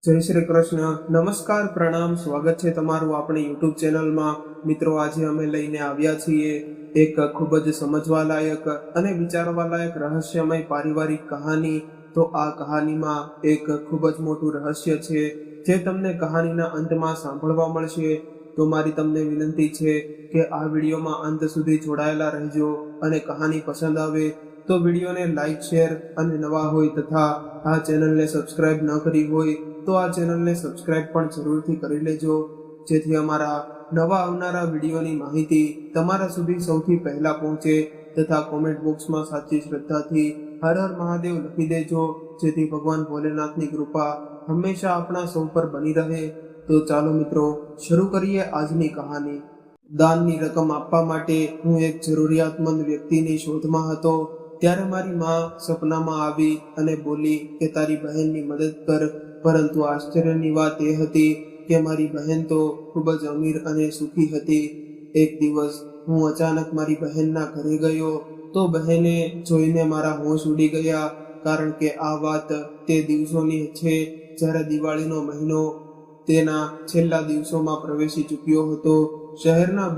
જય શ્રી કૃષ્ણ. નમસ્કાર, પ્રણામ, સ્વાગત છે તમારું આપણી યુટ્યુબ ચેનલમાં. મિત્રો, આજે અમે લઈને આવ્યા છીએ એક ખૂબ જ સમજવા લાયક અને વિચારવા લાયક રહસ્યમય પારિવારિક કહાની. તો આ કહાનીમાં એક ખૂબ જ મોટું રહસ્ય છે જે તમને કહાનીના અંતમાં સાંભળવા મળશે. તો મારી તમને વિનંતી છે કે આ વિડીયોમાં અંત સુધી જોડાયેલા રહેજો અને કહાની પસંદ આવે તો વિડીયોને લાઈક, શેર અને નવા હોય તથા આ ચેનલને સબસ્ક્રાઇબ ન કરી હોય તો આ ચેનલને સબસ્ક્રાઇબ પણ જરૂરથી કરી લેજો, જેથી અમારા નવા આવનારા વિડીયોની માહિતી તમારા સુધી સૌથી પહેલા પહોંચે. તથા કોમેન્ટ બોક્સમાં સાચી શ્રદ્ધાથી હર હર મહાદેવ લખી દેજો, જેથી ભગવાન ભોલેનાથની કૃપા હંમેશા આપણા સૌ પર બની રહે. તો ચાલો મિત્રો, શરૂ કરીએ આજની કહાની. દાનની રકમ આપવા માટે હું એક જરૂરિયાતમંદ વ્યક્તિની શોધમાં હતો. ત્યારે મારી માં સપનામાં આવી અને બોલી કે તારી બહેનની મદદ કર. પરંતુ આશ્ચર્યની વાત એ હતી કે મારી બહેન તો ખૂબ જ અમીર અને સુખી હતી. એક દિવસ હું અચાનક મારી બહેનના ઘરે ગયો તો બહેને જોઈને મારા હોશ ઉડી ગયા, કારણ કે આ વાત તે દિવસોની છે જ્યારે દિવાળીનો મહિનો તેના છેલ્લા દિવસોમાં પ્રવેશી ચૂક્યો હતો. શહેરના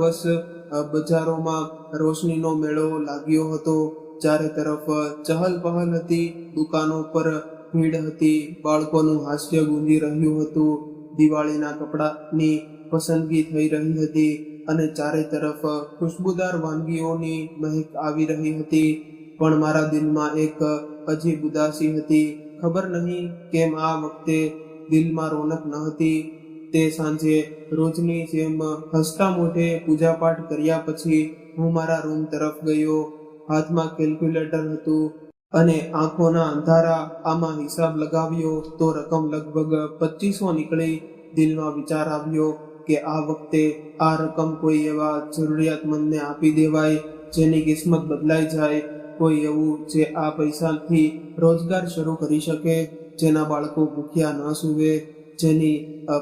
બજારોમાં રોશનીનો મેળો લાગ્યો હતો. ચારે તરફ ચહલ પહલ હતી, દુકાનો પર ભીડ હતી, બાળકોનું હાસ્ય ગુંજી રહ્યું હતું, દિવાળીના કપડાની પસંદગી થઈ રહી હતી અને ચારે તરફ ખુશ્બુદાર વાનગીઓની મહેક આવી રહી હતી. પણ મારા દિલમાં એક અજીબ ઉદાસી હતી. ખબર નહીં કેમ આ વખતે દિલમાં રોનક ન હતી. તે સાંજે રોજની જેમ હસતા મોઢે પૂજાપાઠ કર્યા પછી હું મારા રૂમ તરફ ગયો. હાથમાં કેલ્ક્યુલેટર હતું અને આંખોના અંધારા આમાં હિસાબ લગાવ્યો તો રકમ લગભગ 2500 નીકળી. દિલમાં વિચાર આવ્યો કે આ વખતે આ રકમ કોઈ એવા જરૂરિયાતમંદને આપી દેવાય જેની કિસ્મત બદલાઈ જાય, કોઈ એવું જે આ પૈસાથી રોજગાર શરૂ કરી શકે, જેના બાળકો ભૂખ્યા ન સૂવે, જેની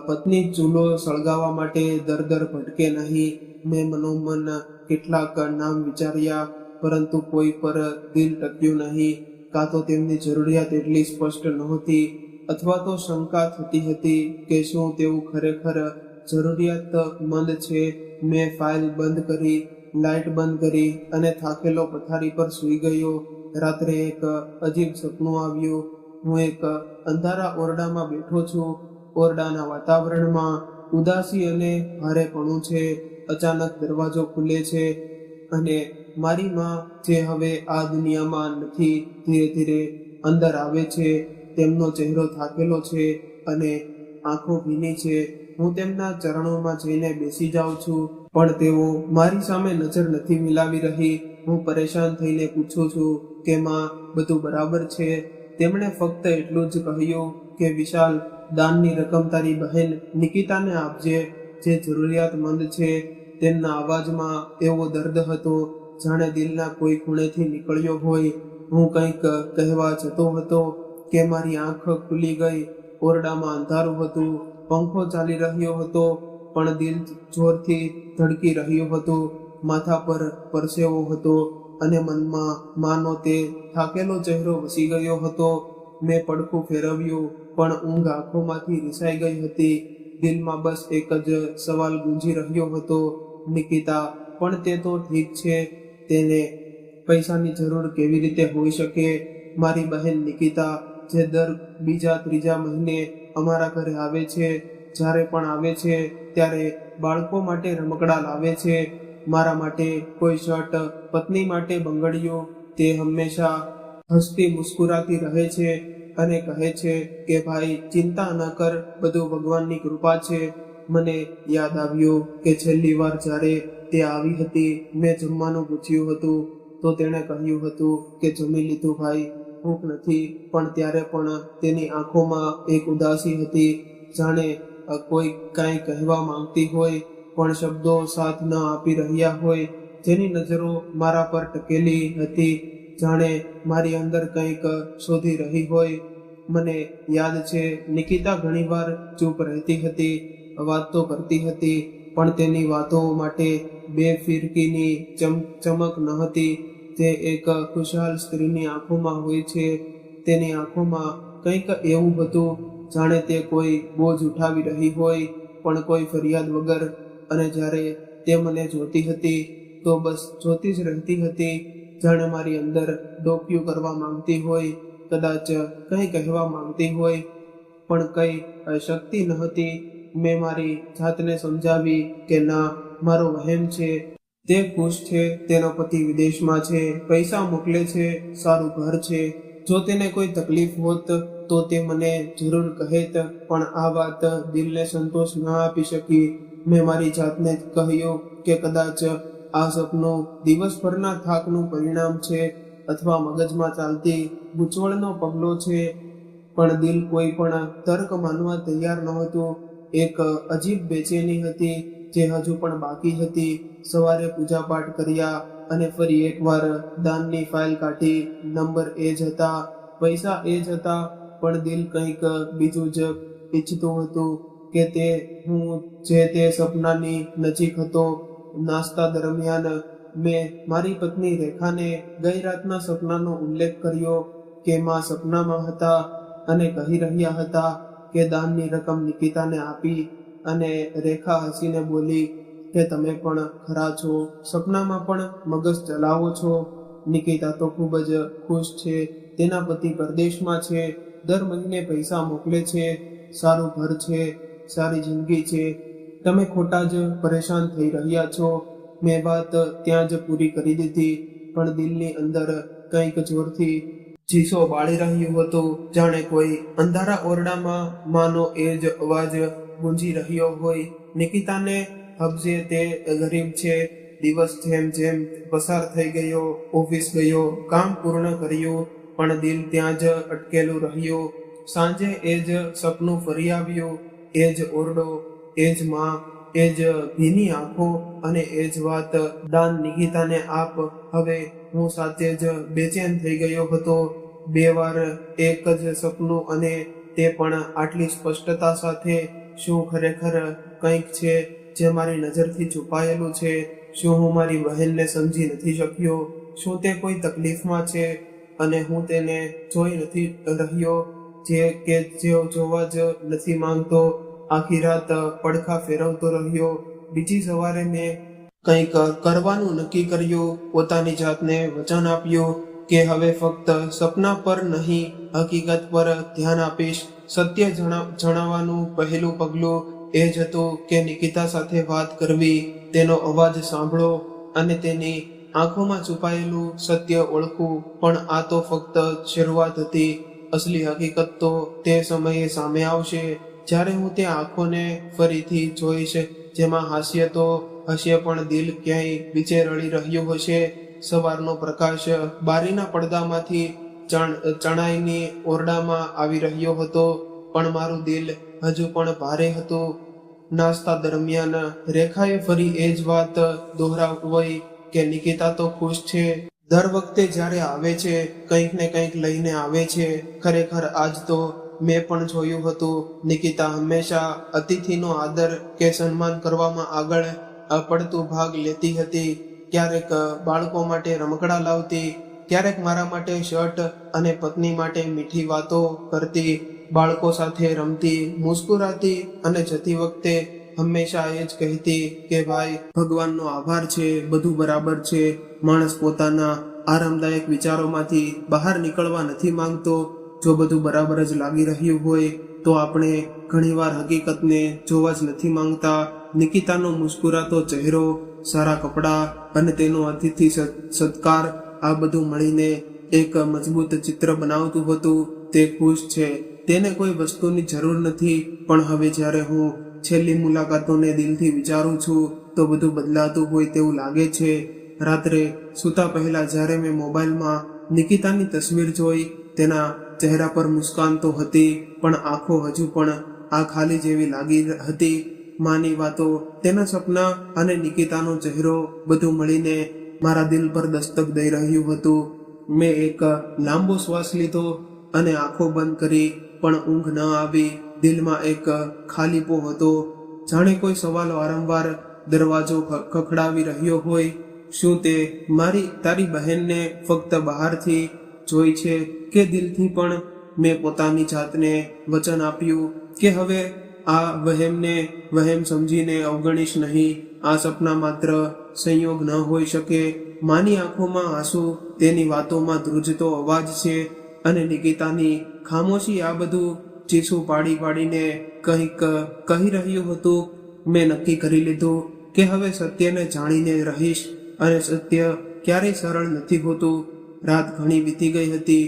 પત્ની ચૂલો સળગાવવા માટે દર ભટકે નહીં. મેં મનોમન કેટલાક નામ વિચાર્યા, પરંતુ કોઈ પર દિલ ટક્યું નહીં. કાં તો તેમની જરૂરિયાત એટલી સ્પષ્ટ નહોતી, અથવા તો શંકા થતી હતી કે શું તેવું ખરેખર જરૂરિયાતમંદ છે. મેં ફાઇલ બંધ કરી, લાઇટ બંધ કરી અને થાકેલો પથારી પર સૂઈ ગયો. રાત્રે એક અજીબ સપનું આવ્યું. હું એક અંધારા ઓરડામાં બેઠો છું. ઓરડાના વાતાવરણમાં ઉદાસી અને ભારેપણું છે. અચાનક દરવાજો ખુલે છે અને મારી માં, જે હવે આ દુનિયામાં નથી, ધીરે ધીરે અંદર આવે છે. તેમનો ચહેરો થાકેલો છે અને આંખો ભીની છે. હું તેમના ચરણોમાં જઈને બેસી જાઉં છું, પણ તેઓ મારી સામે નજર નથી મિલાવી રહી. હું પરેશાન થઈને પૂછું છું કે માં, બધું બરાબર છે? તેમણે ફક્ત એટલું જ કહ્યું કે વિશાલ, દાનની રકમ તારી બહેન નિકિતાને આપજે, જે જરૂરિયાતમંદ છે. તેમના અવાજમાં એવો દર્દ હતો જાણે દિલના કોઈ ખૂણેથી નીકળ્યો હોય. હું કંઈક કહેવા જતો હતો કે મારી આંખ ખુલી ગઈ. ઓરડામાં અંધારું હતું, પંખો ચાલી રહ્યો હતો, પણ દિલ જોરથી ધડકી રહ્યું હતું. માથા પર પરસેવો હતો અને મનમાં માનો તે થાકેલો ચહેરો વસી ગયો હતો. મેં પડખું ફેરવ્યું, પણ ઊંઘ આંખોમાંથી રિસાઈ ગઈ હતી. દિલમાં બસ એક જ સવાલ ગુંજી રહ્યો હતો, નિકિતા, પણ તે તો ઠીક છે, તેને પૈસાની જરૂર કેવી રીતે હોઈ શકે? મારી બહેન નિકિતા, જે દર બીજા ત્રીજા મહિને અમારા ઘરે આવે છે, જ્યારે પણ આવે છે ત્યારે બાળકો માટે રમકડા લાવે છે, મારા માટે કોઈ શર્ટ, પત્ની માટે બંગડીઓ. તે હંમેશા હસતી મુસ્કુરાતી રહે છે અને કહે છે કે ભાઈ, ચિંતા ન કર, બધું ભગવાનની કૃપા છે. મને યાદ આવ્યું કે છેલ્લી વાર જ્યારે તે આવી હતી, મેં જમવાનું પૂછ્યું હતું તો તેણે કહ્યું હતું કે જમી લીધું ભાઈ, ભૂખ નથી. પણ ત્યારે પણ તેની આંખોમાં એક ઉદાસી હતી, જાણે કોઈ કાંઈ કહેવા માંગતી હોય પણ શબ્દો સાથ ન આપી રહ્યા હોય. જેની નજરો મારા પર ટકેલી હતી, જાણે મારી અંદર કંઈક શોધી રહી હોય. મને યાદ છે, નિકિતા ઘણીવાર ચૂપ રહેતી હતી, વાત તો કરતી હતી, પણ તેની વાતો માટે બે ફિરકીની ચમક ન હતી. તે એક ખુશહાલ સ્ત્રીની આંખોમાં હોય છે. તેની આંખોમાં કંઈક એવું હતું જાણે તે કોઈ બોજ ઉઠાવી રહી હોય, પણ કોઈ ફરિયાદ વગર. અને જ્યારે તે મને જોતી હતી તો બસ જોતી જ રહેતી હતી, જાણે મારી અંદર ડોક્યું કરવા માંગતી હોય, કદાચ કંઈ કહેવા માંગતી હોય, પણ કંઈ શક્તિ ન હતી. મેં મારી જાતને સમજાવી કે ના, મારો વહેમ છે, તે ખુશ છે, તેનો પતિ વિદેશમાં છે, પૈસા મોકલે છે, સારું ઘર છે. જો તેને કોઈ તકલીફ હોત તો તે મને જરૂર કહેત, પણ આ વાત દિલને સંતોષ ન આપી શકી. મેં મારી જાતને કહ્યું કે કદાચ આ સપનું દિવસભરના થાકનું પરિણામ છે, અથવા મગજમાં ચાલતી ગૂંચવણનો પગલો છે. પણ દિલ કોઈ પણ તર્ક માનવા તૈયાર નહોતું. એક અજીબ બેચેની હતી જે હજુ પણ બાકી હતી. સવારે પૂજાપાઠ કર્યા અને ફરી એકવાર દાનની ફાઇલ કાઢી. નંબર એ જ હતા, પૈસા એ જ હતા, પણ દિલ કંઈક બીજું જ ઈચ્છતું હતું કે તે હું જે તે સપનાની નજીક હતો. નાસ્તા દરમિયાન મેં મારી પત્ની રેખાને ગઈ રાતના સપનાનો ઉલ્લેખ કર્યો કે માં સપનામાં હતા અને કહી રહ્યા હતા કે દાનની રકમ નિકિતાને આપી. અને રેખા હસીને બોલી કે તમે પણ ખરા છો, સપનામાં પણ મગજ ચલાવો છો. નિકિતા તો ખૂબ જ ખુશ છે, તેના પતિ પરદેશમાં છે, દર મહિને પૈસા મોકલે છે, સારું ઘર છે, સારી જિંદગી છે. તમે ખોટા જ પરેશાન થઈ રહ્યા છો. મેં વાત ત્યાં જ પૂરી કરી દીધી, પણ દિલની અંદર કંઈક જોરથી ચીસો બાળી રહ્યું હતું, જાણે કોઈ અંધારા ઓરડામાં માનો એ જ અવાજ ગુંજી રહ્યો હોય. નિકિતાને હબજે તે ગરીબ છે. દિવસ જેમ જેમ પસાર થઈ ગયો, ઓફિસ ગયો, કામ પૂર્ણ કર્યું, પણ દિલ ત્યાં જ અટકેલું રહ્યું. સાંજે એ જ સપનું ફરી આવ્યું, એ જ ઓરડો, એ જ માં, એ જ ભીની આંખો અને એ જ વાત, દાન નિકિતાને આપ. હવે હું સાચે જ બેચેન થઈ ગયો હતો. 2 વાર એક જ સપનું, અને તે પણ આટલી સ્પષ્ટતા સાથે. શું ખરેખર કંઈક છે જે મારી નજરથી છુપાયેલું છે? શું હું મારી બહેનને સમજી નથી શક્યો? શું તે કોઈ તકલીફમાં છે અને હું તેને જોઈ નથી રહ્યો, જે જોવા જ નથી માંગતો? આખી રાત પડખા ફેરવતો રહ્યો. બીજી સવારે મેં કંઈક કરવાનું નક્કી કર્યું. પોતાની જાતને વચન આપ્યું કે હવે ફક્ત સપના પર નહીં, હકીકત પર ધ્યાન આપીશ. સત્ય જણાવવાનું પહેલું પગલું એ જ હતું કે નિકિતા સાથે વાત કરવી, તેનો અવાજ સાંભળો અને તેની આંખોમાં છુપાયેલું સત્ય ઓળખવું. પણ આ તો ફક્ત શરૂઆત હતી. અસલી હકીકત તો તે સમયે સામે આવશે જ્યારે હું તે આંખોને ફરીથી જોઈશ, જેમાં હાસ્ય તો હશે પણ દિલ ક્યાંય બીચે રળી રહ્યું હશે. સવારનો પ્રકાશ બારીના પડદામાંથી ચણાઈની ઓરડામાં આવી રહ્યો હતો, પણ મારું દિલ હજુ પણ ભારે હતું. નાસ્તા દરમિયાન રેખાએ ફરી એ જ વાત દોહરાવી કે નિકિતા તો ખુશ છે. દર વખતે જ્યારે આવે છે કંઈક ને કંઈક લઈને આવે છે. ખરેખર આજ તો મેં પણ જોયું હતું. નિકિતા હંમેશા અતિથિનો આદર કે સન્માન કરવામાં આગળ પડતું ભાગ લેતી હતી. ક્યારેક બાળકો માટે રમકડા લાવતી, ક્યારેક મારા માટે શર્ટ અને પત્ની માટે મીઠી વાતો કરતી. બાળકો સાથે રમતી, મુસ્કુરાતી અને જતી વખતે હંમેશા એ જ કહેતી કે ભાઈ, ભગવાનનો આભાર છે, બધું બરાબર છે. માણસ પોતાના આરામદાયક વિચારોમાંથી બહાર નીકળવા નથી માંગતો. જો બધું બરાબર જ લાગી રહ્યું હોય તો આપણે ઘણીવાર હકીકતને જોવા જ નથી માંગતા. નિકિતાનો મુસ્કુરાતો ચહેરો, સારા કપડાં અને તેનો અતિથિ સત્કાર, આ બધું મળીને એક મજબૂત ચિત્ર બનાવતું હતું. તે ખુશ છે, તેને કોઈ વસ્તુની જરૂર નથી. પણ હવે જ્યારે હું છેલ્લી મુલાકાતોને દિલથી વિચારું છું તો બધું બદલાતું હોય તેવું લાગે છે. રાત્રે સૂતા પહેલા જ્યારે મેં મોબાઈલમાં નિકિતાની તસવીર જોઈ, તેના ચહેરા પર મુસ્કાન તો હતી, પણ આંખો હજુ પણ આ ખાલી જેવી લાગી હતી. માની વાતો, તેના સપના અને નિકિતાનો ચહેરો, બધું મળીને મારા દિલ પર દસ્તક દઈ રહ્યું હતું. મેં એક લાંબો શ્વાસ લીધો અને આંખો બંધ કરી, પણ ઊંઘ ન આવી. દિલમાં એક ખાલીપો હતો, જાણે કોઈ સવાલ વારંવાર દરવાજો ખખડાવી રહ્યો હોય. શું તે તારી બહેનને ફક્ત બહારથી જોઈ છે કે દિલથી પણ? મેં પોતાની જાતને વચન આપ્યું કે હવે આ વહેમને વહેમ સમજીને અવગણીશ નહીં. આ સપના માત્ર સંયોગ ન હોઈ શકે. માની આંખોમાં આંસુ, તેની વાતોમાં ધ્રુજતો અવાજ છે, અને નિકિતાની ખામોશી આ બધું ચીસું પાડી પાડીને કંઈક કહી રહ્યું હતું. મેં નક્કી કરી લીધું કે હવે સત્યને જાણીને રહીશ, અને સત્ય ક્યારેય સરળ નથી હોતું. રાત ઘણી વીતી ગઈ હતી.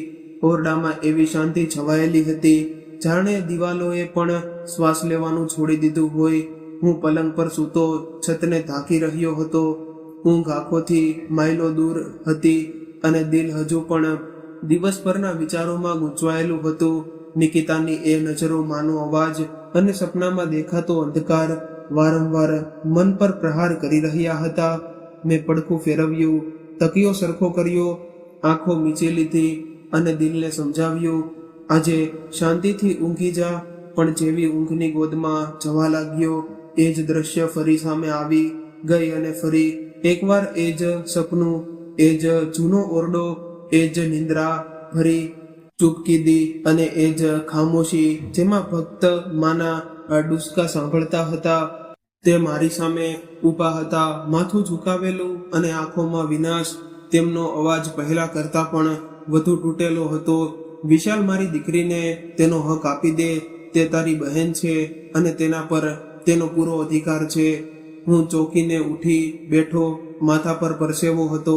ઓરડામાં એવી શાંતિ છવાયેલી હતી જાણે દિવાલોએ પણ શ્વાસ લેવાનું છોડી દીધું હોય. હું પલંગ પર સૂતો છતને ઢાંકી રહ્યો હતો. ઊંઘ આંખોથી માઇલો દૂર હતી, અને દિલ હજુ પણ દિવસભરના વિચારોમાં ગૂંચવાયેલું હતું. નિકિતાની એ નજરો, માનો અવાજ અને સપનામાં દેખાતો અંધકાર વારંવાર મન પર પ્રહાર કરી રહ્યા હતા. મેં પડખું ફેરવ્યું, તકિયો સરખો કર્યો, આંખો મીચી લીધી અને દિલને સમજાવ્યું, આજે શાંતિથી ઊંઘી જા. પણ જેવી ઊંઘની ગોદમાં જવા લાગ્યો, એ જ દ્રશ્ય ફરી સામે આવી ગઈ, અને ફરી એકવાર એ જ સપનું, એ જ જૂનો ઓરડો, એ જ નિંદ્રા ભરી ચૂપકીદી, અને એ જ ખામોશી જેમાં ફક્ત માના ડુસકા સાંભળતા હતા. તે મારી સામે ઊભા હતા, માથું ઝુકાવેલું અને આંખોમાં વિનાશ. તેમનો અવાજ પહેલા કરતા પણ વધુ તૂટેલો હતો. વિશાલ, મારી દીકરીને તેનો હક આપી દે. તે તારી બહેન છે અને તેના પર તેનો પૂરો અધિકાર છે. હું ચોંકીને ઉઠી બેઠો. માથા પર પરસેવો હતો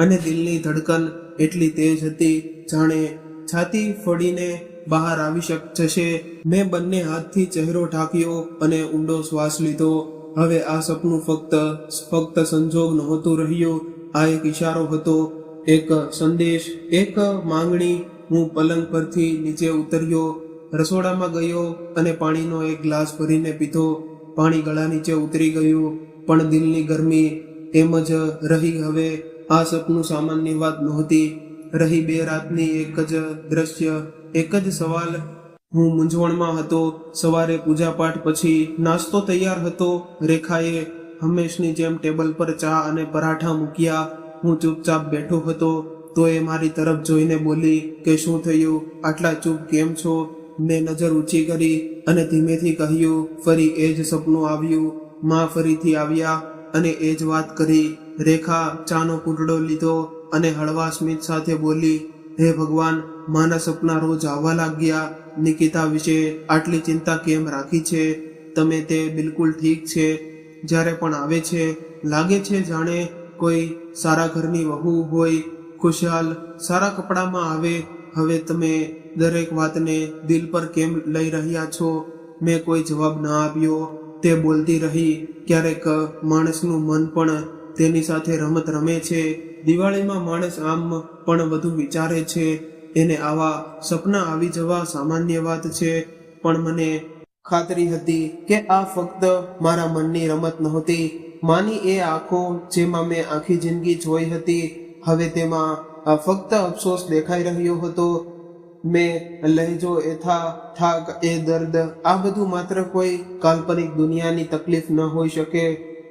અને દિલની ધડકન એટલી તેજ હતી જાણે છાતી ફોડીને બહાર આવી જશે. મેં બંને હાથથી ચહેરો ઢાંક્યો અને ઊંડો શ્વાસ લીધો. હવે આ સપનું ફક્ત સંજોગ નહોતું રહ્યું. આ એક ઈશારો હતો, એક સંદેશ, એક માંગણી. હું પલંગ પરથી નીચે ઉતર્યો, રસોડામાં ગયો અને પાણીનો એક ગ્લાસ ભરીને પીધો. પાણી ગળા નીચે ઉતરી ગયું, પણ દિલની ગરમી એમ જ રહી. હવે આ સપનું સામાન્ય વાત નહોતી રહી. 2 રાતની એક જ દ્રશ્ય, એક જ સવાલ. હું મૂંઝવણમાં હતો. સવારે પૂજાપાઠ પછી નાસ્તો તૈયાર હતો. રેખાએ હંમેશની જેમ ટેબલ પર ચા અને પરાઠા મૂક્યા. હું ચૂપચાપ બેઠો હતો, તો એ મારી તરફ જોઈને બોલી કે શું થયું, આટલા ચૂપ કેમ છો? મેં નજર ઊંચી કરી અને ધીમેથી કહ્યું, ફરી એ જ સપનું આવ્યું. માં ફરીથી આવ્યા અને એ જ વાત કરી. રેખા ચાનો કૂટડો લીધો અને હળવા સ્મિત સાથે બોલી, હે ભગવાન, માના સપના રોજ આવવા લાગ્યા. નિકિતા વિશે આટલી ચિંતા કેમ રાખી છે તમે? તે બિલકુલ ઠીક છે. જ્યારે પણ આવે છે લાગે છે જાણે કોઈ સારા ઘરની વહુ હોય, ખુશહાલ, સારા કપડામાં આવે. હવે તમે દરેક વાતને દિલ પર કેમ લઈ રહ્યા છો? મેં કોઈ જવાબ ન આપ્યો. તે બોલતી રહી, ક્યારેક માણસનું મન પણ તેની સાથે રમત રમે છે. દિવાળીમાં માણસ આમ પણ વધુ વિચારે છે. એને આવા સપના આવી જવા સામાન્ય વાત છે. પણ મને ખાતરી હતી કે આ ફક્ત મારા મનની રમત નહોતી. માની એ આંખો જેમાં મેં આખી જિંદગી જોઈ હતી, હવે તેમાં ફક્ત અફસોસ દેખાઈ રહ્યો હતો. મેં લહેજો, એ થાક, એ દર્દ, આ બધું માત્ર કોઈ કાલ્પનિક દુનિયાની તકલીફ ન હોઈ શકે.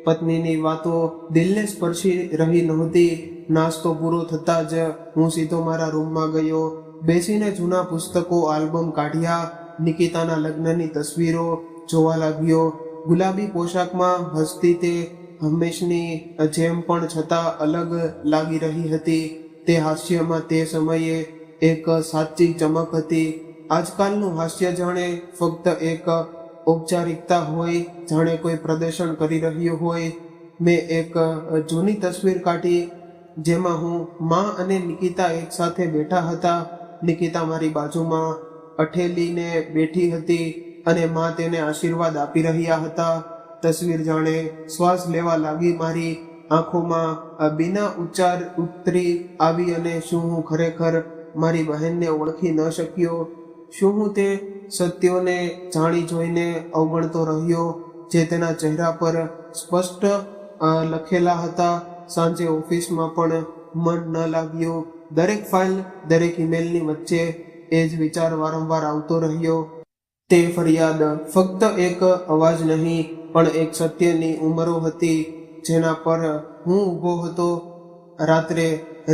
પત્નીની વાતો દિલને સ્પર્શી રહી નહોતી. નાસ્તો પૂરો થતાં જ હું સીધો મારા રૂમમાં ગયો. બેસીને જૂના પુસ્તકો, આલ્બમ કાઢ્યા. નિકિતાના લગ્નની તસવીરો જોવા લાગ્યો. ગુલાબી પોશાકમાં હસતી તે હંમેશની જેમ પણ છતાં અલગ લાગી રહી હતી. તે હાસ્યમાં તે સમયે એક સાચી ચમક હતી. આજકાલનું હાસ્ય જાણે ફક્ત એક ઔપચારિકતા હોય, જાણે કોઈ પ્રદર્શન કરી રહ્યું હોય. મેં એક જૂની તસવીર કાઢી જેમાં હું, માં અને નિકિતા એક સાથે બેઠા હતા. નિકિતા મારી બાજુમાં અઠેલીને બેઠી હતી અને માં તેને આશીર્વાદ આપી રહ્યા હતા. તસવીર જાણે શ્વાસ લેવા લાગી મારી આંખોમાં. બિના ઉચ્ચાર ઉતરી આવી. અને શું હું ખરેખર મારી બહેનને ઓળખી ન શક્યો? શું હું તે સત્યોને જાણી જોઈને અવગણતો રહ્યો જે તેના ચહેરા પર સ્પષ્ટ લખેલા હતા? સાંજે ઓફિસમાં પણ મન ન લાગ્યું. દરેક ફાઇલ, દરેક ઈમેલની વચ્ચે એ જ વિચાર વારંવાર આવતો રહ્યો. તે ફરિયાદ ફક્ત એક અવાજ નહીં, પણ એક સત્યની ઉંમરો હતી જેના પર હું ઊભો હતો. રાત્રે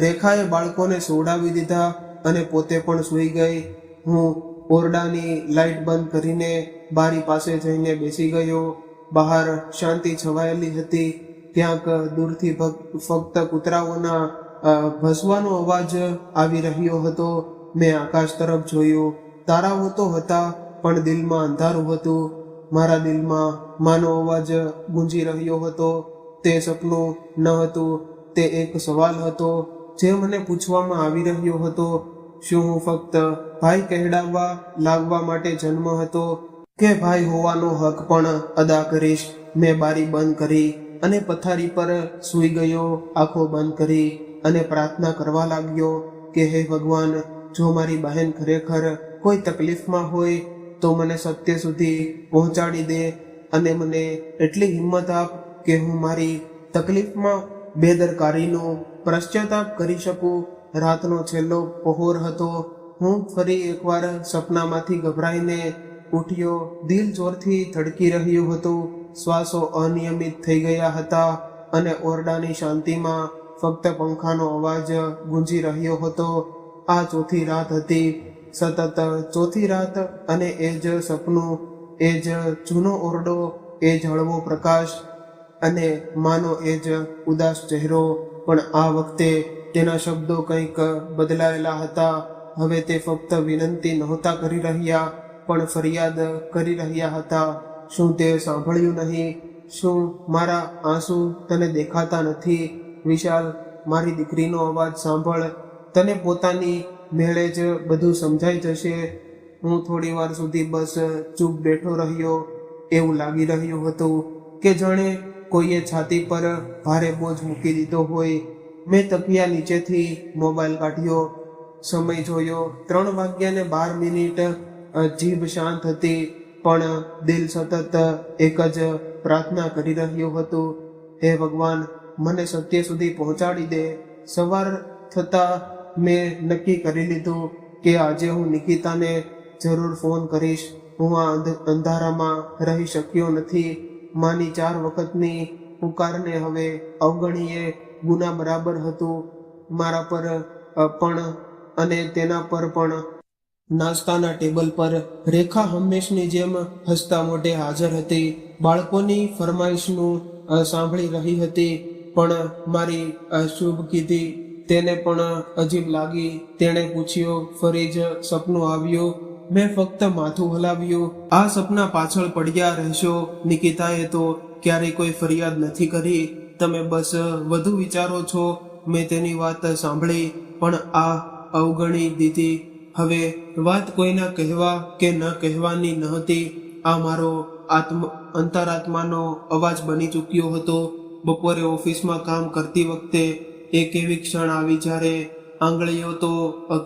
રેખાએ બાળકોને સોડાવી દીધા અને પોતે પણ સૂઈ ગઈ. હું ઓરડાની લાઇટ બંધ કરીને બારી પાસે જઈને બેસી ગયો. બહાર શાંતિ છવાયેલી હતી. ક્યાંક દૂરથી ફક્ત કૂતરાઓના ભસવાનો અવાજ આવી રહ્યો હતો. મેં આકાશ તરફ જોયું. તારાઓ તો હતા, પણ દિલમાં અંધારું હતું. મારા દિલમાં માનો અવાજ ગુંજી રહ્યો હતો. તે સપનું ન હતું, તે એક સવાલ હતો જે મને પૂછવામાં આવી રહ્યો હતો. શું હું ફક્ત ભાઈ કહેડાવવા લાગવા માટે જન્મ હતો, કે ભાઈ હોવાનો હક પણ અદા કરીશ? મેં બારી બંધ કરી અને પથારી પર સૂઈ ગયો. આંખો બંધ કરી અને પ્રાર્થના કરવા લાગ્યો કે હે ભગવાન, જો મારી બહેન ખરેખર કોઈ તકલીફમાં હોય તો મને સત્ય સુધી પહોંચાડી દે અને મને એટલી હિંમત આપ કે હું મારી તકલીફમાં બેદરકારીનો પશ્ચાતાપ કરી શકું. રાતનો છેલ્લો પહોર હતો. હું ફરી એકવાર સપનામાંથી ગભરાઈને ઉઠ્યો. દિલ જોરથી ધડકી રહ્યું હતું. શ્વાસો અનિયમિત થઈ ગયા હતા અને ઓરડાની શાંતિમાં ફક્ત પંખાનો અવાજ ગુંજી રહ્યો હતો. આ ચોથી રાત હતી, સતત ચોથી રાત, અને એ જ સપનું, એ જ જૂનો ઓરડો, એ જ હળવો પ્રકાશ અને માનો એ જ ઉદાસ ચહેરો. પણ આ વખતે તેના શબ્દો કંઈક બદલાયેલા હતા. હવે તે ફક્ત વિનંતી નહોતા કરી રહ્યા, પણ ફરિયાદ કરી રહ્યા હતા. શું તે સાંભળ્યું નહીં? શું મારા આંસુ તને દેખાતા નથી? વિશાલ, મારી દીકરીનો અવાજ સાંભળ. તને પોતાની મેળે જ બધું સમજાઈ જશે. હું થોડી વાર સુધી બસ ચૂપ બેઠો રહ્યો. એવું લાગી રહ્યું હતું કે જાણે કોઈએ છાતી પર ભારે બોજ મૂકી દીધો હોય. મેં તકિયા નીચેથી મોબાઈલ કાઢ્યો, સમય જોયો. 3:12. જીભ શાંત હતી, પણ દિલ સતત એક જ પ્રાર્થના કરી રહ્યું હતું, હે ભગવાન, મને સત્ય સુધી પહોંચાડી દે. સવાર થતાં મેં નક્કી કરી લીધું કે આજે હું નિકિતાને જરૂર ફોન કરીશ. હું આ અંધારામાં રહી શક્યો નથી. માની 4 વખતની પુકારને હવે અવગણીએ ગુના બરાબર હતું. મારા પર પણ અને તેના પર પણ. નાસ્તાના ટેબલ પર રેખા હંમેશની જેમ હસતા મોઢે હાજર હતી. બાળકોની ફરમાઈશનું સાંભળી રહી હતી, પણ મારી શુભ કીધી તેને પણ અજીબ લાગી. તેણે પૂછ્યું, ફરી જ સપનું આવ્યું? મેં ફક્ત માથું હલાવ્યું. આ સપના પાછળ પડ્યા રહેશો. નિકિતાએ તો ક્યારેય કોઈ ફરિયાદ નથી કરી. તમે બસ વધુ વિચારો છો. મેં તેની વાત સાંભળી, પણ આ અવગણી દીધી. હવે વાત કોઈના કહેવા કે ન કહેવાની નહોતી. આ મારો અંતરાત્માનો અવાજ બની ચૂક્યો હતો. બપોરે ઓફિસમાં કામ કરતી વખતે એક એવી ક્ષણ આવી જ્યારે આંગળીઓ તો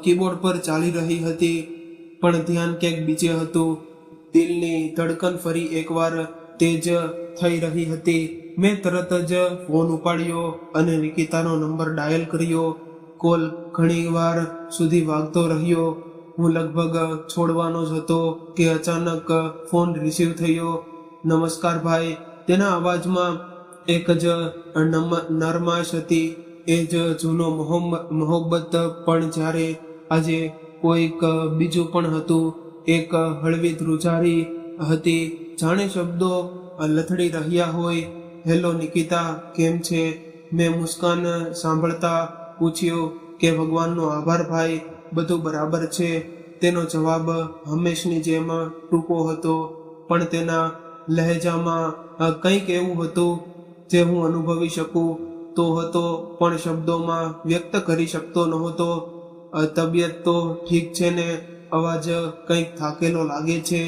કીબોર્ડ પર ચાલી રહી હતી, પણ ધ્યાન ક્યાંક બીજે હતું. દિલની ધડકન ફરી એકવાર તેજ થઈ રહી હતી. મેં તરત જ ફોન ઉપાડ્યો અને નિકિતાનો નંબર ડાયલ કર્યો. કોલ ઘણી વાર સુધી વાગતો રહ્યો. હું લગભગ છોડવાનો જ હતો કે અચાનક ફોન રિસીવ થયો. નમસ્કાર ભાઈ. તેના અવાજમાં એક જ નરમાશ હતી, એ જ જૂનો મોહબ્બત. પણ જ્યારે આજે કોઈક બીજું પણ હતું. એક હળવી ધ્રુજારી હતી, જાણે શબ્દો લથડી રહ્યા હોય. હેલો નિકિતા, કેમ છે? મેં મુસ્કાન સાંભળતા પૂછ્યું કે ભગવાનનો આભાર ભાઈ, બધું બરાબર છે. તેનો જવાબ હંમેશની જેમ ટૂંકો હતો, પણ તેના લહેજામાં કંઈક એવું હતું જે હું અનુભવી શકું તો હતો, પણ શબ્દોમાં વ્યક્ત કરી શકતો નહોતો. તબિયત તો ઠીક છે ને? અવાજ કંઈક થાકેલો લાગે છે.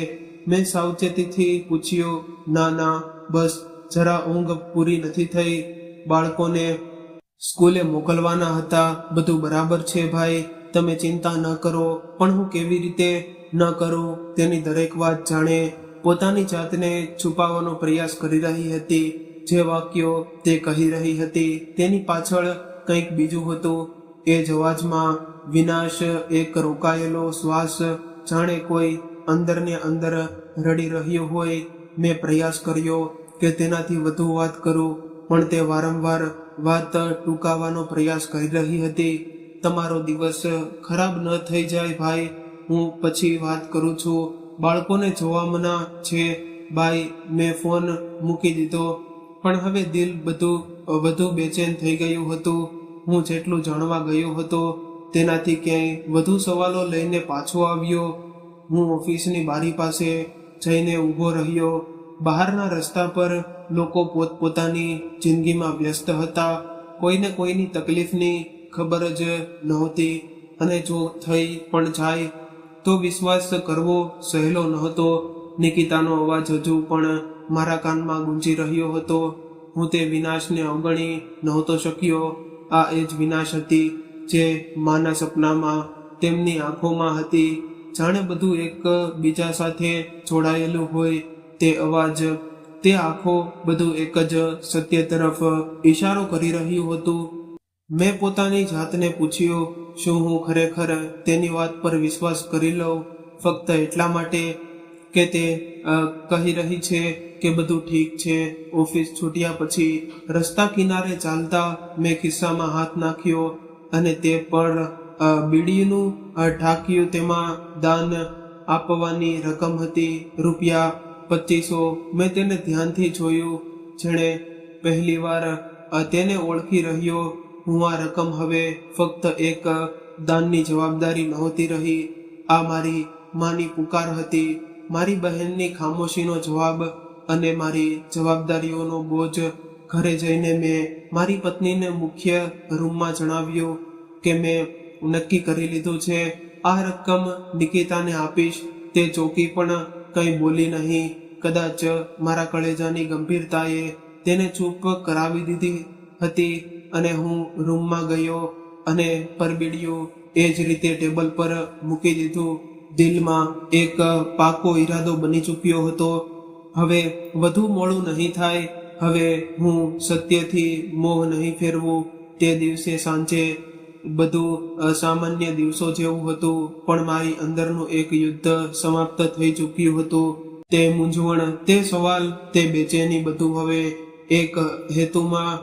મેં સાવચેતીથી પૂછ્યું. ના ના, બસ જરા ઊંઘ પૂરી નથી થઈ. બાળકોને સ્કૂલે મોકલવાના હતા. બધું બરાબર છે ભાઈ, તમે ચિંતા ન કરો. પણ હું કેવી રીતે ન કરું? તેની દરેક વાત જાણે પોતાની જાતને છુપાવવાનો પ્રયાસ કરી રહી હતી. જે વાક્યો તે કહી રહી હતી તેની પાછળ કંઈક બીજું હતું. એ જ અવાજમાં વિનાશ, એક રોકાયેલો શ્વાસ, જાણે કોઈ અંદરને અંદર રડી રહ્યો હોય. મેં પ્રયાસ કર્યો કે તેનાથી વધુ વાત કરું, પણ તે વારંવાર વાત ટૂંકાવવાનો પ્રયાસ કરી રહી હતી. તમારો દિવસ ખરાબ ન થઈ જાય ભાઈ, હું પછી વાત કરું છું. બાળકોને જોવા મના છે. બાય, મેં ફોન મૂકી દીધો. પણ હવે દિલ વધુ બેચેન થઈ ગયું હતું. હું જેટલું જાણવા ગયો હતો તેનાથી ક્યાંય વધુ સવાલો લઈને પાછો આવ્યો. હું ઓફિસની બારી પાસે જઈને ઊભો રહ્યો. બહારના રસ્તા પર લોકો પોતપોતાની જિંદગીમાં વ્યસ્ત હતા. કોઈને કોઈની તકલીફની ખબર જ નહોતી, અને જો થઈ પણ જાય તો વિશ્વાસ કરવો સહેલો નહોતો. નિકિતાનો અવાજ હજુ પણ મારા કાનમાં ગુંજી રહ્યો હતો. હું તે વિનાશને અવગણી નહોતો શક્યો. આ એ જ વિનાશ હતી જે માના સપનામાં, તેમની આંખોમાં હતી. જાણે બધું એક બીજા સાથે જોડાયેલું હોય. તે અવાજ, તે આંખો, બધું એક જ સત્ય તરફ ઈશારો કરી રહ્યું હતું. મેં પોતાની જાતને પૂછ્યું, શું હું ખરેખર તેની વાત પર વિશ્વાસ કરી લઉં, ફક્ત એટલા માટે કે તે કહી રહી છે કે બધું ઠીક છે. ઓફિસ છૂટ્યા પછી રસ્તા કિનારે ચાલતા મેં ખિસ્સામાં હાથ નાખ્યો, અને તે પણ બીડીનું ઢાંક્યું. તેમાં દાન આપવાની રકમ હતી, ₹2500. મેં તેને ધ્યાનથી જોયું. જેણે પહેલીવાર તેને ઓળખી રહ્યો હું. આ રકમ હવે ફક્ત એક દાનની જવાબદારી નહોતી રહી. આ મારી માની પુકાર હતી, મારી બહેનની ખામોશીનો જવાબ, અને મારી જવાબદારીઓનો બોજ. ઘરે જઈને મેં મારી પત્નીને મુખ્ય રૂમમાં જણાવ્યું કે મેં નક્કી કરી લીધું છે, આ રકમ નિકિતાને આપીશ. તે ચોકી પણ કંઈ બોલી નહીં. કદાચ મારા કળેજાની ગંભીરતાએ તેને ચૂપ કરાવી દીધી હતી. અને હું રૂમમાં ગયો અને પરબીડિયું એ જ રીતે ટેબલ પર મૂકી દીધું. દિલમાં એક પાકો ઈરાદો બની ચૂક્યો હતો. હવે વધુ મોડું નહીં થાય. હવે હું સત્યથી મોહ નહીં ફેરવું. તે દિવસે સાંજે બધું સામાન્ય દિવસો જેવું હતું, પણ મારી અંદરનું એક યુદ્ધ સમાપ્ત થઈ ચૂક્યું હતું. તે મૂંઝવણ, તે સવાલ, તે બેચેની, બધું હવે એક હેતુમાં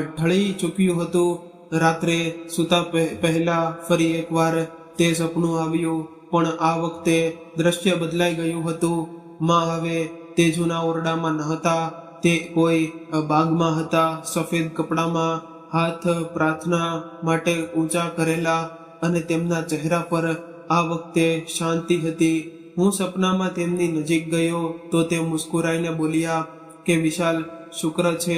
ઢળી ચૂક્યું હતું. રાત્રે સૂતા પહેલા ફરી એકવાર તે સપનું આવ્યું, પણ આ વખતે દ્રશ્ય બદલાઈ ગયું હતું. માં હવે તે જૂના ઓરડામાં નહોતા. તે કોઈ બાગમાં હતા, સફેદ કપડામાં, હાથ પ્રાર્થના માટે ઊંચા કરેલા, અને તેમના ચહેરા પર આ વખતે શાંતિ હતી. હું સપનામાં તેમની નજીક ગયો તો તે મુસ્કુરાઈને બોલ્યા કે વિશાલ, શુક્ર છે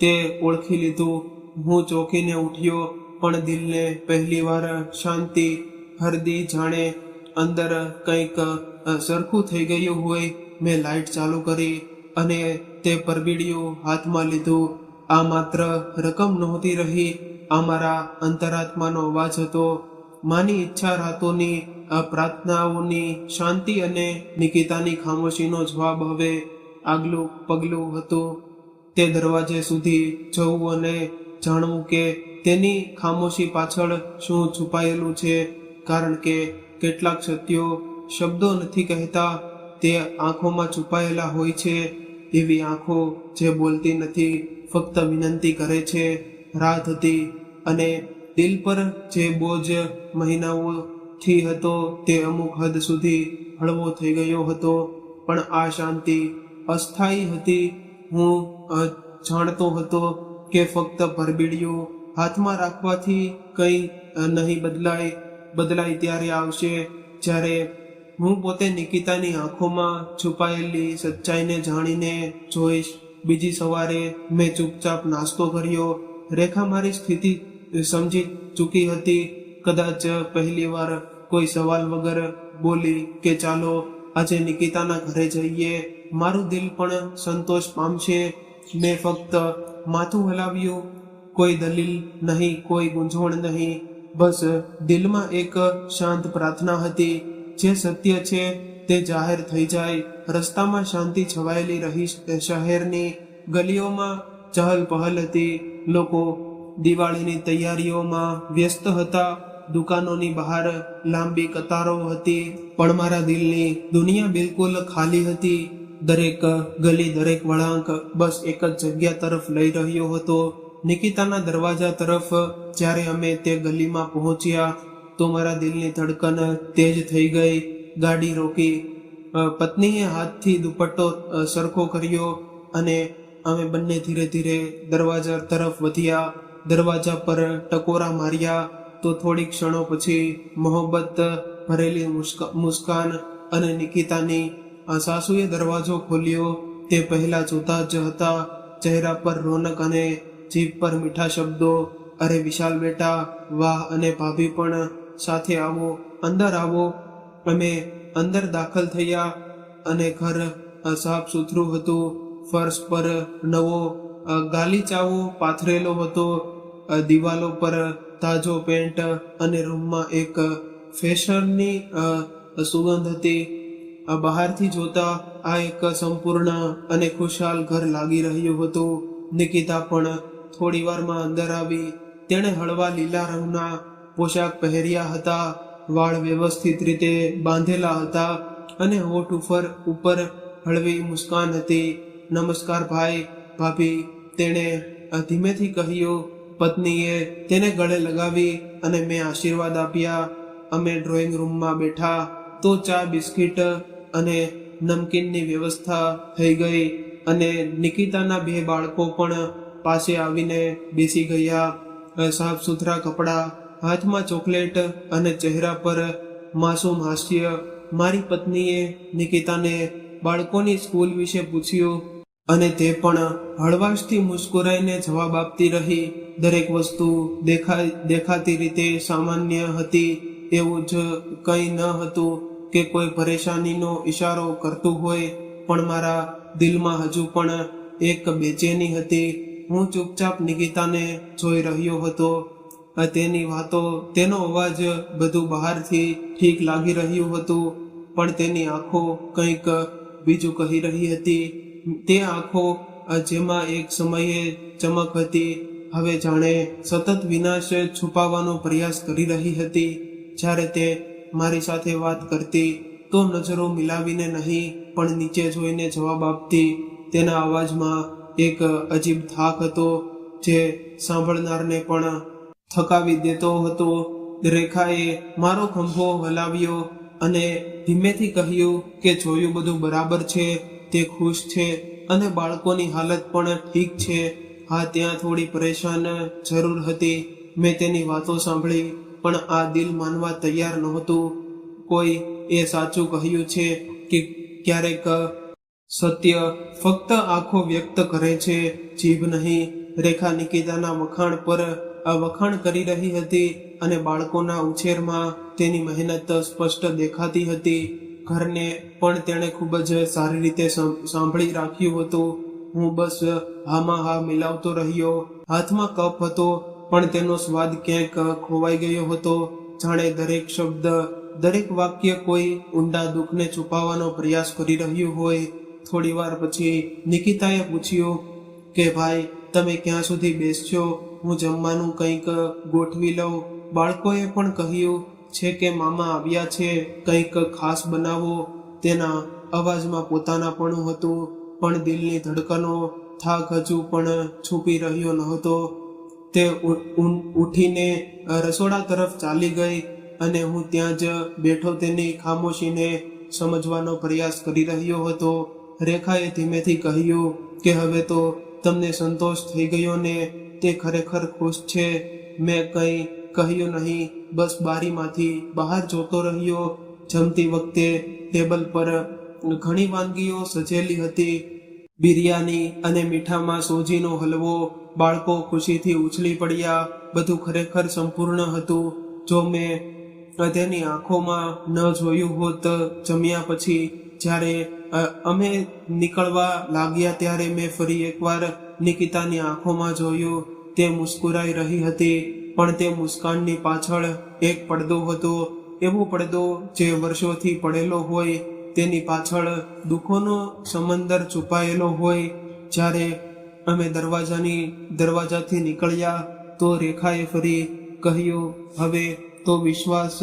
તે ઓળખી લીધું. હું ચોંકીને ઉઠ્યો, પણ દિલને પહેલીવાર શાંતિ હરદી. જાણે અંદર કંઈક સરખું થઈ ગયું હોય. મેં લાઇટ ચાલુ કરી અને તે પરબીડિયું હાથમાં લીધું. આ માત્ર રકમ નહોતી રહી, આ મારા અંતરાત્માનો અવાજ હતો. માની ઈચ્છા, રાતોની પ્રાર્થનાઓની શાંતિ અને નિકિતાની ખામોશીનો જવાબ હવે આગલું પગલું હતું. તે દરવાજે સુધી જવું અને જાણવું કે તેની ખામોશી પાછળ શું છુપાયેલું છે. કારણ કે કેટલાક સત્યો શબ્દો નથી કહેતા, તે આંખોમાં છુપાયેલા હોય છે. એવી આંખો જે બોલતી નથી, ફક્ત વિનંતી કરે છે. રાત હતી અને દિલ પર જે બોજ મહિનાઓથી હતો તે અમુક હદ સુધી હળવો થઈ ગયો હતો. પણ આ શાંતિ અસ્થાયી હતી. હું જાણતો હતો કે ફક્ત પરબીડિયું હાથમાં રાખવાથી કંઈ નહીં બદલાય ત્યારે આવશે, જ્યારે હું પોતે નિકિતાની આંખોમાં છુપાયેલી સચ્ચાઈને જાણીને જોઈશ. બીજી સવારે મેં ચૂપચાપ નાસ્તો કર્યો. રેખા મારી સ્થિતિ સમજી ચૂકી હતી. કદાચ પહેલીવાર કોઈ સવાલ વગર બોલી કે ચાલો આજે નિકિતાના ઘરે જઈએ. મારું દિલ પણ સંતોષ પામશે. મેં ફક્ત માથું હલાવ્યું. કોઈ દલીલ નહીં, કોઈ ગૂંચવણ નહીં, બસ દિલમાં એક શાંત પ્રાર્થના હતી. જે સત્ય છે તે જાહેર થઈ જાય. રસ્તામાં શાંતિ છવાયેલી રહી. શહેરની ગલીઓમાં ચહલ પહલ હતી. લોકો દિવાળીની તૈયારીઓમાં વ્યસ્ત હતા. દુકાનોની બહાર લાંબી કતારો હતી. પણ મારા દિલની દુનિયા બિલકુલ ખાલી હતી. દરેક ગલી, દરેક વળાંક બસ એક જ જગ્યા તરફ લઈ રહ્યો હતો, નિકિતાના દરવાજા તરફ. જ્યારે અમે તે ગલીમાં પહોંચ્યા તો મારા દિલની ધડકન તેજ થઈ ગઈ. ગાડી રોકી. પત્નીએ હાથથી દુપટ્ટો સરખો કર્યો અને અમે બંને ધીરે ધીરે દરવાજા તરફ વધ્યા. દરવાજા પર ટકોરા માર્યા તો થોડી ક્ષણો પછી મોહબ્બત ભરેલી મુસ્કાન અને નિકિતાની સાસુએ દરવાજો ખોલ્યો. તે પહેલા જોતા જ હતા. ચહેરા પર રોનક અને જીભ પર મીઠા શબ્દો. અરે વિશાલ બેટા, વાહ, અને ભાભી પણ સાથે આવો, અંદર આવો. અમે અંદર દાખલ થયા અને ઘર સાફ સુથરું હતું. ફર્શ પર નવો ગાલીચાવો પાથરેલો હતો. દિવાલો પર તાજો પેન્ટ અને રૂમમાં એક ફેશનની સુગંધ હતી. બહારથી જોતા આ એક સંપૂર્ણ અને ખુશાલ ઘર લાગી રહ્યું હતું. નિકિતા પણ થોડી વારમાં અંદર આવી. તેણે હળવા લીલા રંગના પોશાક પહેર્યા હતા. વાળ વ્યવસ્થિત રીતે બાંધેલા હતા અને હોઠ ઉપર હળવી મુસ્કાન હતી. નમસ્કાર ભાઈ, ભાભી, તેણે ધીમેથી કહ્યું. પત્નીએ તેને ગળે લગાવી અને મેં આશીર્વાદ આપ્યા. અમે ડ્રોઈંગ રૂમમાં બેઠા તો ચા, બિસ્કિટ અને નમકીનની વ્યવસ્થા થઈ ગઈ અને નિકિતાના 2 બાળકો પણ પાસે આવીને બેસી ગયા. સાફ સુથરા કપડાં, હાથમાં ચોકલેટ અને ચહેરા પર માસૂમ હાસ્ય. મારી પત્નીએ નિકિતાને બાળકોની સ્કૂલ વિશે પૂછ્યું અને તે પણ હળવાશથી મુસ્કુરાઈને જવાબ આપતી રહી. દરેક વસ્તુ દેખાતી રીતે સામાન્ય હતી. એવું જ કંઈ ન હતું કે કોઈ પરેશાનીનો ઈશારો કરતું હોય, પણ મારા દિલમાં હજુ પણ એક બેચેની હતી. હું ચૂપચાપ નિકિતાને જોઈ રહ્યો હતો. તેની વાતો, તેનો અવાજ, બધું બહારથી ઠીક લાગી રહ્યું હતું, પણ તેની આંખો કંઈક બીજું કહી રહી હતી. તે આંખો જેમાં એક સમયે ચમક હતી, હવે જાણે સતત વિનાશ છુપાવવાનો પ્રયાસ કરી રહી હતી. જ્યારે તે મારી સાથે વાત કરતી તો નજરો મિલાવીને નહીં, પણ નીચે જોઈને જવાબ આપતી. તેના અવાજમાં એક અજીબ થાક હતો જે સાંભળનારને પણ થકાવી દેતો હતો. રેખાએ મારો ખંભો હલાવ્યો અને ધીમેથી કહ્યું કે જોયું, બધું બરાબર છે, તે ખુશ છે અને બાળકોની હાલત પણ ઠીક છે. હા, ત્યાં થોડી પરેશાન જરૂર હતી. મેં તેની વાતો સાંભળી, પણ આ દિલ માનવા તૈયાર નહોતું. કોઈ એ સાચું કહ્યું છે કે ક્યારેક સત્ય ફક્ત આંખો વ્યક્ત કરે છે, જીભ નહીં. રેખા નિકિતાના વખાણ પર વખાણ કરી રહી હતી અને બાળકોના ઉછેરમાં તેની મહેનત સ્પષ્ટ દેખાતી હતી. ઘરને પણ તેણે ખૂબ જ સારી રીતે સાંભળી રાખ્યું હતું. હું બસ હામાં હા મિલાવતો રહ્યો. હાથમાં કપ હતો, પણ તેનો સ્વાદ ક્યાંક ખોવાઈ ગયો હતો. જાણે દરેક શબ્દ, દરેક વાક્ય કોઈ ઊંડા દુઃખને છુપાવવાનો પ્રયાસ કરી રહ્યું હોય. થોડી વાર પછી નિકિતાએ પૂછ્યું કે ભાઈ, તમે ક્યાં સુધી બેસશો? હું જમવાનું કંઈક ગોઠવી લઉં. બાળકોએ પણ કહ્યું છે કે મામા આવ્યા છે, કંઈક ખાસ બનાવો. તેના અવાજમાં પોતાનાપણું હતું, પણ દિલની ધડકનો થાક હજુ પણ છુપી રહ્યો નહોતો. તે ઉઠીને રસોડા તરફ ચાલી ગઈ અને હું ત્યાં જ બેઠો તેની ખામોશીને સમજવાનો પ્રયાસ કરી રહ્યો હતો. રેખાએ ધીમેથી કહ્યું કે હવે તો તમને સંતોષ થઈ ગયો ને? તે ખરેખર ખુશ છે? મેં કંઈ કહ્યું નહીં, બસ બારીમાંથી બહાર જોતો રહ્યો. જમતી વખતે ટેબલ પર ઘણી વાનગીઓ સજેલી હતી. બિરયાની અને મીઠામાં સોજીનો હલવો. બાળકો ખુશીથી ઉછળી પડ્યા. બધું ખરેખર સંપૂર્ણ હતું. જો મેં તેની આંખોમાં ન જોયું હોત જમ્યા પછી, જ્યારે અમે નીકળવા લાગ્યા ત્યારે મેં ફરી એકવાર નિકિતાની આંખોમાં જોયું. તે મુસ્કુરાઈ રહી હતી, પણ તે મુસ્કાનની પાછળ એક પડદો હતો. એવો પડદો જે વર્ષોથી પડેલો હોય, તેની પાછળ દુઃખોનો સમંદર છુપાયેલો હોય. જ્યારે અમે દરવાજાથી નીકળ્યા તો રેખાએ ફરી કહ્યું, હવે તો વિશ્વાસ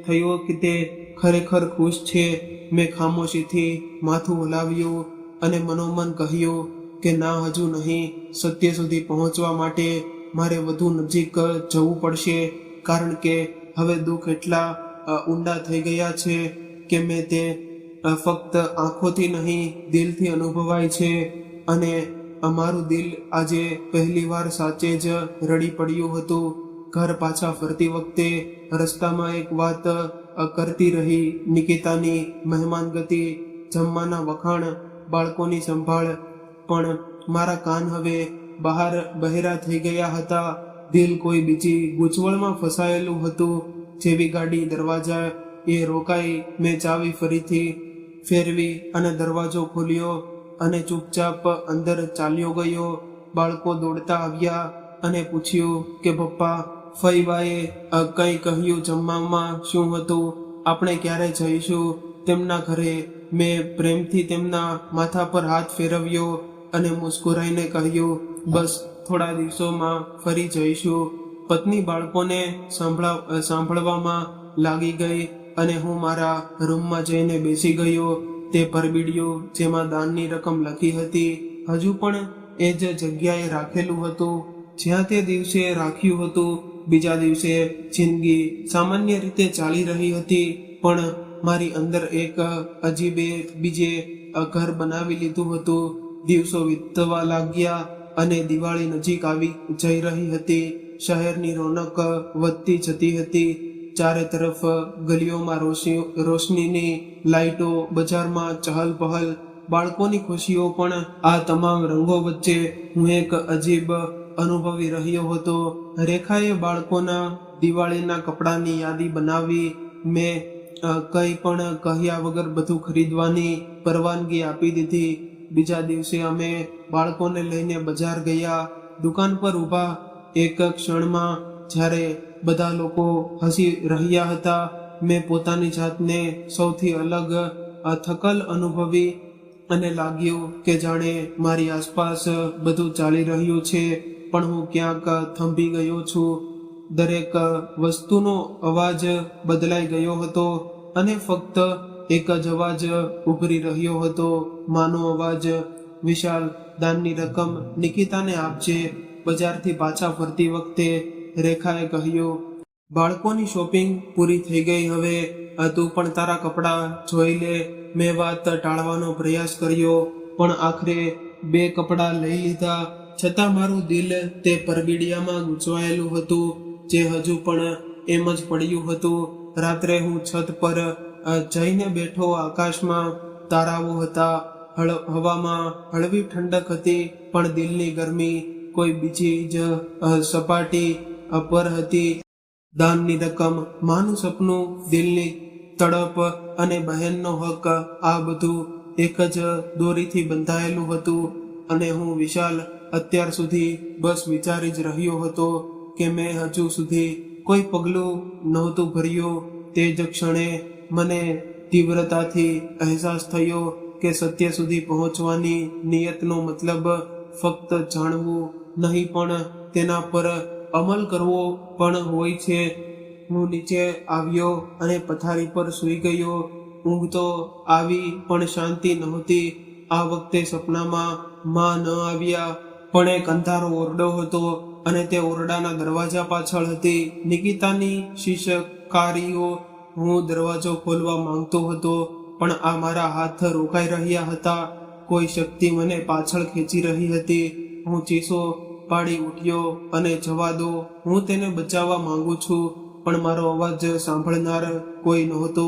થયો કે તે ખરેખર ખુશ છે. મેં ખામોશીથી માથું હલાવ્યું અને મનોમન કહ્યું કે ના, હજુ નહીં. સત્ય સુધી પહોંચવા માટે મારે વધુ નજીક જવું પડશે, કારણ કે હવે દુઃખ એટલા ઊંડા થઈ ગયા છે કે મેં તે ફક્ત આંખોથી નહીં દિલથી અનુભવાય છે. અને અમારું દિલ આજે પહેલીવાર સાચે જ રડી પડ્યું હતું. ઘર પાછા ફરતી વખતે રસ્તામાં એક વાત કરતી રહી. નિકિતાની મહેમાન ગતિ, જમવાના વખાણ, બાળકોની સંભાળ. પણ મારા કાન હવે બહાર બહેરા થઈ ગયા હતા. દિલ કોઈ બીજી ગૂંચવણમાં ફસાયેલું હતું. જેવી ગાડી દરવાજા એ રોકાઈ, મેં ચાવી ફરીથી ફેરવી અને દરવાજો ખોલ્યો અને ચૂપચાપ અંદર ચાલ્યો ગયો. બાળકો દોડતા આવ્યા અને પૂછ્યું કે પપ્પા, ફઈવાએ કંઈ કહ્યું? જમવામાં શું હતું? આપણે ક્યારે જઈશું તેમના ઘરે? મેં પ્રેમથી તેમના માથા પર હાથ ફેરવ્યો અને મુસ્કુરાઈને કહ્યું, બસ થોડા દિવસોમાં ફરી જઈશું. પત્ની બાળકોને સાંભળવામાં લાગી ગઈ અને હું મારા રૂમમાં જઈને બેસી ગયો. તે પરબીડિયું જેમાં દાનની રકમ લખી હતી હજુ પણ એ જ જગ્યાએ રાખેલું હતું જ્યાં તે દિવસે રાખ્યું હતું. બીજા દિવસે જિંદગી સામાન્ય રીતે ચાલી રહી હતી, પણ મારી અંદર એક અજીબે બીજે ઘર બનાવી લીધું હતું. દિવસો વીતવા લાગ્યા અને દિવાળી નજીક આવી જઈ રહી હતી. શહેરની રોનક વધતી જતી હતી. ચારે તરફ ગલીઓમાં રોશનીની લાઈટો, બજારમાં ચહલ પહલ, બાળકોની ખુશીઓ. પણ આ તમામ રંગો વચ્ચે હું એક અજીબ અનુભવી રહ્યો હતો. રેખાએ બાળકોના દિવાળીના કપડાની યાદી બનાવી. મેં કંઈ પણ કહ્યા વગર બધું ખરીદવાની પરવાનગી આપી દીધી. બીજા દિવસે અમે બાળકોને લઈને બજાર ગયા. દુકાન પર ઊભા એક ક્ષણમાં જ્યારે બધા લોકો હસી રહ્યા હતા, મેં પોતાની જાતને સૌથી અલગ થકલ અનુભવી અને લાગ્યું કે જાણે મારી આસપાસ બધું ચાલી રહ્યું છે પણ હું ક્યાંક થંભી ગયો છું. દરેક વસ્તુનો અવાજ બદલાઈ ગયો હતો અને ફક્ત એક જ અવાજ ઉભરી રહ્યો હતો, માનો અવાજ, વિશાલ, દાનની રકમ નિકિતાને આપજે. બજારથી પાછા ફરતી વખતે રેખાએ કહ્યું, બાળકોની શોપિંગ પૂરી થઈ ગઈ, હવે તું પણ તારા કપડાં જોઈ લે. મેં વાત ટાળવાનો પ્રયાસ કર્યો, પણ આખરે 2 કપડાં લઈ લીધા. છતાં મારું દિલ તે પરબીડિયામાં ગૂંચવાયેલું હતું જે હજુ પણ એમ જ પડ્યું હતું. રાત્રે હું છત પર જઈને બેઠો. આકાશમાં તારાઓ હતા, હવામાં હળવી ઠંડક હતી, પણ દિલની ગરમી કોઈ બીજી જ સપાટી પર હતી. દાનની રકમ, માનું સપનું, દિલની તડપ અને બહેનનો હક, આ બધું એક જ દોરીથી બંધાયેલું હતું. અને હું વિશાલ અત્યાર સુધી બસ વિચારી જ રહ્યો હતો કે મેં હજુ સુધી કોઈ પગલું નહોતું ભર્યું. તે જ ક્ષણે મને તીવ્રતાથી અહેસાસ થયો કે સત્ય સુધી પહોંચવાની નિયતનો મતલબ ફક્ત જાણવું નહીં પણ તેના પર અમલ કરવો પણ હોય છે. હું નીચે આવ્યો અને પથારી પર સૂઈ ગયો. ઊંઘ તો આવી પણ શાંતિ નહોતી. આ વખતે સપનામાં માં ન આવ્યા, પણ એક અંધારો ઓરડો હતો અને તે ઓરડાના દરવાજા પાછળ હતી નિકિતાની શિશકારીઓ. હું દરવાજો ખોલવા માંગતો હતો, પણ આ મારા હાથ રોકાઈ રહ્યા હતા. કોઈ શક્તિ મને પાછળ ખેંચી રહી હતી. હું ચીસો પાડી ઉઠ્યો અને જવા દો, હું તેને બચાવવા માંગુ છું, પણ મારો અવાજ સાંભળનાર કોઈ નહોતો.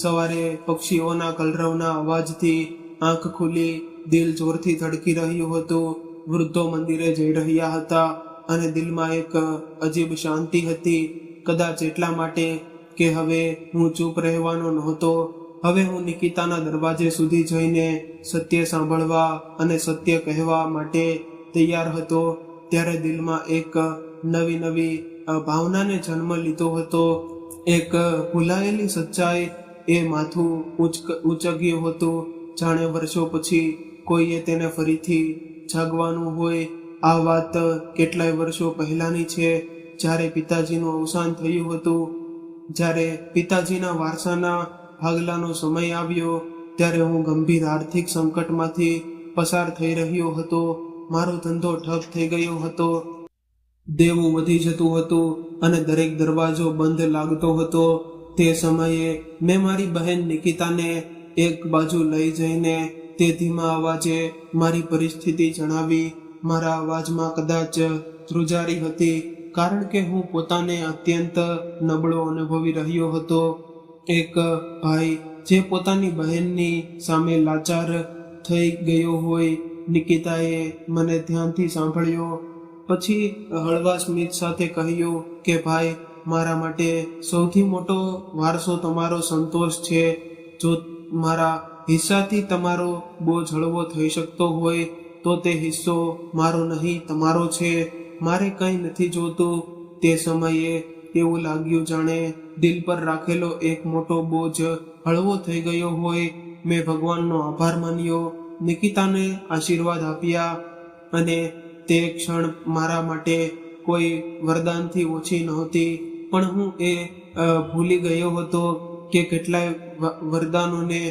સવારે પક્ષીઓના કલરવના અવાજથી આંખ ખુલી. દિલ જોરથી ધડકી રહ્યું હતું. વૃદ્ધો મંદિરે જઈ રહ્યા હતા અને દિલમાં એક અજીબ શાંતિ હતી. કદાચ એટલા માટે કે હવે હું ચૂપ રહેવાનો નહોતો. હવે હું નિકિતાના દરવાજે સુધી જઈને સત્ય સાંભળવા અને સત્ય કહેવા માટે તૈયાર હતો. ત્યારે દિલમાં એક નવી ભાવનાને જન્મ લીધો હતો. એક ભૂલાયેલી સચ્ચાઈ એ માથું ઊંચક્યું હતું, જાણે વર્ષો પછી કોઈએ તેને ફરીથી જાગવાનું હોય. આ વાત કેટલાય વર્ષો પહેલાની છે, જ્યારે પિતાજીનું અવસાન થયું હતું. જ્યારે પિતાજીના વારસાના ભાગલાનો સમય આવ્યો, ત્યારે હું ગંભીર આર્થિક સંકટમાંથી પસાર થઈ રહ્યો હતો. મારો ધંધો ઠપ થઈ ગયો હતો. દેવું વધી જતું હતું અને દરેક દરવાજો બંધ લાગતો હતો. તે સમયે મેં મારી બહેન નિકિતાને એક બાજુ લઈ જઈને તે ધીમા અવાજે મારી પરિસ્થિતિ જણાવી. મારા અવાજમાં કદાચ ધ્રુજારી હતી, કારણ કે હું પોતાને અત્યંત નબળો અનુભવી રહ્યો હતો. એક ભાઈ જે પોતાની બહેનની સામે લાચાર થઈ ગયો હોય. નિકિતાએ મને ધ્યાનથી સાંભળ્યો, પછી હળવા સ્મિત સાથે કહ્યું કે ભાઈ, મારા માટે સૌથી મોટો વારસો તમારો સંતોષ છે. જો મારા હિસ્સાથી તમારો બોજ હળવો થઈ શકતો હોય તો તે હિસ્સો મારો નહીં, તમારો છે. મારે કંઈ નથી જોતું. તે સમયે એવું લાગ્યું જાણે દિલ પર રાખેલો એક મોટો બોજ હળવો થઈ ગયો હોય. મેં ભગવાનનો આભાર માન્યો, નિકિતાને આશીર્વાદ આપ્યા, અને તે ક્ષણ મારા માટે કોઈ વરદાનથી ઓછી નહોતી. પણ હું એ ભૂલી ગયો હતો કે કેટલાય વરદાનોને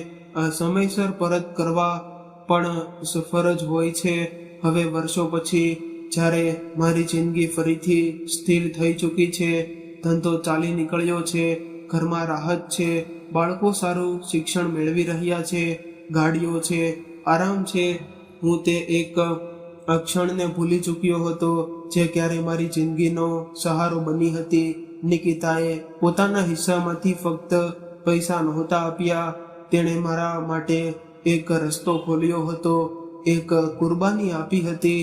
સમયસર પરત કરવા પણ ફરજ હોય છે. હવે વર્ષો પછી જ્યારે મારી જિંદગી ફરીથી સ્થિર થઈ ચૂકી છે, ધંધો ચાલી નીકળ્યો છે, ઘરમાં રાહત છે, બાળકો સારું શિક્ષણ મેળવી રહ્યા છે, ગાડીઓ છે, આરામ છે, હું તે એક ક્ષણને ભૂલી ચૂક્યો હતો જે ક્યારે મારી જિંદગીનો સહારો બની હતી. નિકિતાએ પોતાના હિસ્સામાંથી ફક્ત પૈસા નહોતા આપ્યા, તેણે મારા માટે એક રસ્તો ખોલ્યો હતો, એક કુરબાની આપી હતી,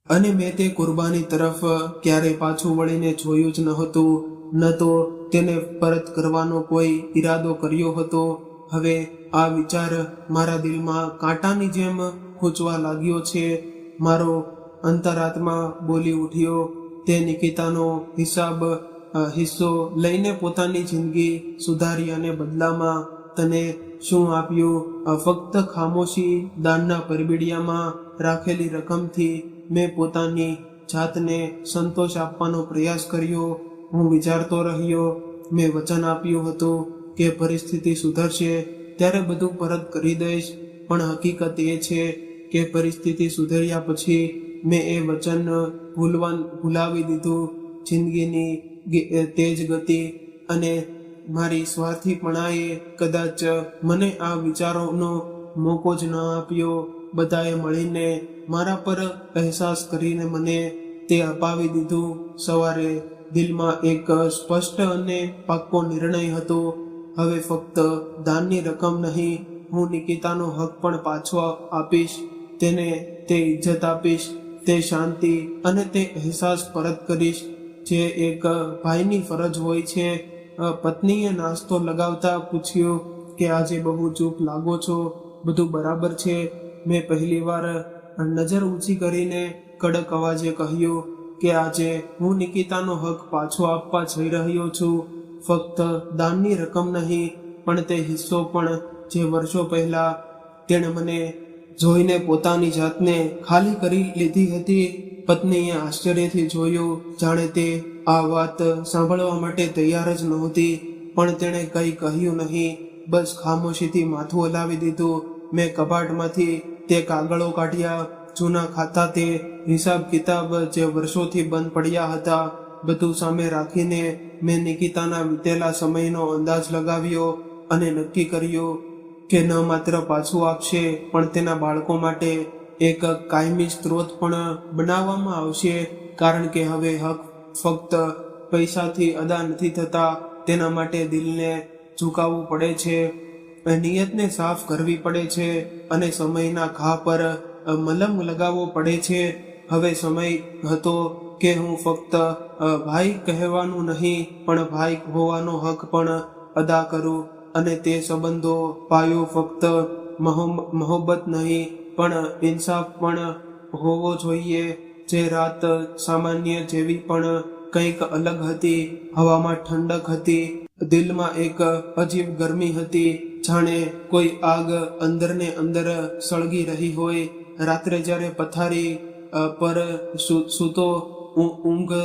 અને મેં તે કુરબાની તરફ ક્યારેય પાછું વળીને જોયું જ નહોતું. ન તો તેને પરત કરવાનો કોઈ ઈરાદો કર્યો હતો. હવે આ વિચાર મારા દિલમાં કાંટાની જેમ ખૂંચવા લાગ્યો છે. મારો અંતરાત્મા બોલી ઉઠ્યો, તે નિકિતાનો હિસ્સો લઈને પોતાની જિંદગી સુધારી, અને બદલામાં તને શું આપ્યું? ફક્ત ખામોશી. દાનના પરબીડિયામાં રાખેલી રકમથી મેં પોતાની જાતને સંતોષ આપવાનો પ્રયાસ કર્યો. હું વિચારતો રહ્યો, મેં વચન આપ્યું હતું કે પરિસ્થિતિ સુધરશે ત્યારે બધું પરત કરી દઈશ. પણ હકીકત એ છે કે પરિસ્થિતિ સુધર્યા પછી મેં એ વચન ભૂલાવી દીધું. જિંદગીની તેજ ગતિ અને મારી સ્વાર્થીપણાએ કદાચ મને આ વિચારોનો મોકો જ ન આપ્યો. બધાએ મળીને મારા પર અહેસાસ કરીને મને તે અપાવી દીધું. સવારે દિલમાં એક સ્પષ્ટ અને પાક્કો નિર્ણય હતો. હવે ફક્ત દાનની રકમ નહીં, હું નિકિતાનો હક પણ પાછો આપીશ. તેને તે ઇજ્જત આપીશ, તે શાંતિ અને તે અહેસાસ પરત કરીશ જે એક ભાઈની ફરજ હોય છે. પત્નીએ નાસ્તો લગાવતા પૂછ્યું કે આજે બહુ ચૂપ લાગો છો, બધું બરાબર છે? મેં પહેલીવાર નજર ઊંચી કરીને કડક અવાજે કહ્યું કે આજે હું નિકિતાનો હક પાછો આપવા જઈ રહ્યો છું. ફક્ત દાનની રકમ નહીં, પણ તે હિસ્સો પણ જે વર્ષો પહેલા તેણે મને જોઈને પોતાની જાતને ખાલી કરી લીધી હતી. પત્નીએ આશ્ચર્યથી જોયું, જાણે તે આ વાત સાંભળવા માટે તૈયાર જ નહોતી. પણ તેણે કંઈ કહ્યું નહીં, બસ ખામોશીથી માથું હલાવી દીધું. મેં કબાટમાંથી તે કાગળો કાઢ્યા, જૂના ખાતા, તે હિસાબ કિતાબ જે વર્ષોથી બંધ પડ્યા હતા, બધું સામે રાખીને મેં નિકિતાના વીતેલા સમયનો અંદાજ લગાવ્યો અને નક્કી કર્યું કે ન માત્ર પાછું આપશે, પણ તેના બાળકો માટે એક કાયમી સ્ત્રોત પણ બનાવવામાં આવશે. કારણ કે હવે હક ફક્ત પૈસાથી અદા નથી થતા, તેના માટે દિલને ઝુકાવવું પડે છે, નિયતને સાફ કરવી પડે છે, અને સમયના ઘા પર મલમ લગાવવો પડે છે. હવે સમય હતો કે હું ફક્ત ભાઈ કહેવાનું નહીં, પણ ભાઈ હોવાનો હક પણ અદા કરું. અને તે સંબંધો પાયો ફક્ત મોહબ્બત નહીં, પણ ઇન્સાફ પણ હોવો જોઈએ. જે રાત સામાન્ય જેવી પણ કંઈક અલગ હતી. હવામાં ઠંડક હતી, દિલમાં એક અજીબ ગરમી હતી, જાણે કોઈ આગ અંદરને અંદર સળગી રહી હોય. રાત્રે જ્યારે પથારી પર સૂતો ઊંઘ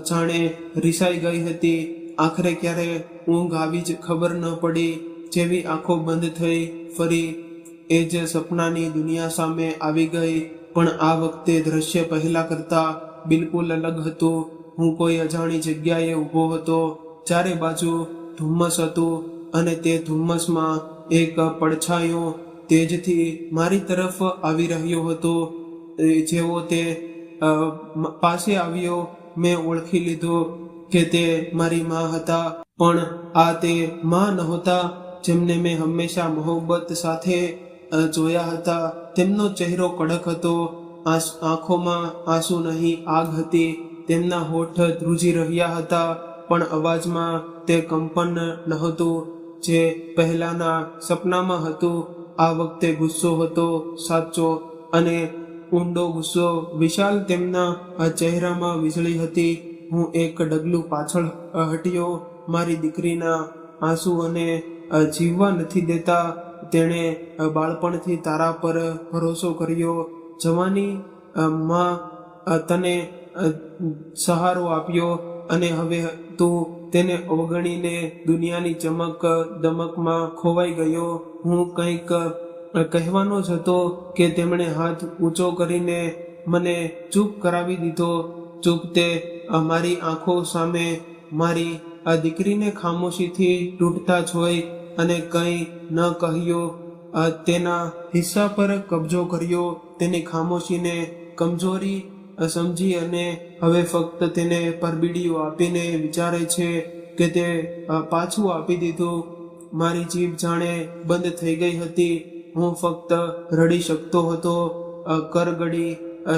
જાણે રિસાઈ ગઈ હતી. આખરે ક્યારે ઊંઘ આવી જ ખબર ન પડી. જેવી આંખો બંધ થઈ, ફરી એ જ સપનાની દુનિયા સામે આવી ગઈ. પણ આ વખતે દ્રશ્ય પહેલા કરતા બિલકુલ અલગ હતું. હું કોઈ અજાણી જગ્યાએ ઊભો હતો. ચારે બાજુ ધુમ્મસ હતું અને તે ધુમ્મસમાં એક પડછાયો તેજથી મારી તરફ આવી રહ્યો હતો. જેવો તે પાસે આવ્યો, મેં ઓળખી લીધો કે તે મારી માં હતા. પણ આ તે માં નહોતા જેમને મેં હંમેશા મોહબ્બત સાથે જોયા હતા. તેમનો ચહેરો કડક હતો, આંખોમાં આંસુ નહીં આગ હતી. તેમના હોઠ ધ્રુજી રહ્યા હતા, પણ અવાજમાં તે કંપન નહોતું જે પહેલાના સપનામાં હતું. આ વખતે ગુસ્સો હતો, સાચો અને ઊંડો ગુસ્સો. વિશાલ તેમના ચહેરામાં વીજળી હતી. હું એક ડગલું પાછળ હટ્યો. મારી દીકરીના આંસુ અને જીવવા નથી દેતા. તેણે બાળપણથી તારા પર ભરોસો કર્યો. જવાની માં તને સહારો આપ્યો અને હવે તું તેને અવગણીને દુનિયાની ચમક દમકમાં ખોવાઈ ગયો. હું કંઈક કહેવાનો જ હતો કે તેમણે હાથ ઊંચો કરીને મને ચૂપ કરાવી દીધો. ચૂપ તે મારી આંખો સામે મારી આ દીકરીને ખામોશીથી તૂટતા જોઈ અને કંઈ ન કહ્યું. તેના હિસ્સા પર કબજો કર્યો. તેની ખામોશીને કમજોરી સમજી અને હવે ફક્ત તેને પરબીડીઓ આપીને વિચારે છે કે તે પાછું આપી દીધું. મારી જીભ જાણે બંધ થઈ ગઈ હતી. હું ફક્ત રડી શકતો હતો, કરગડી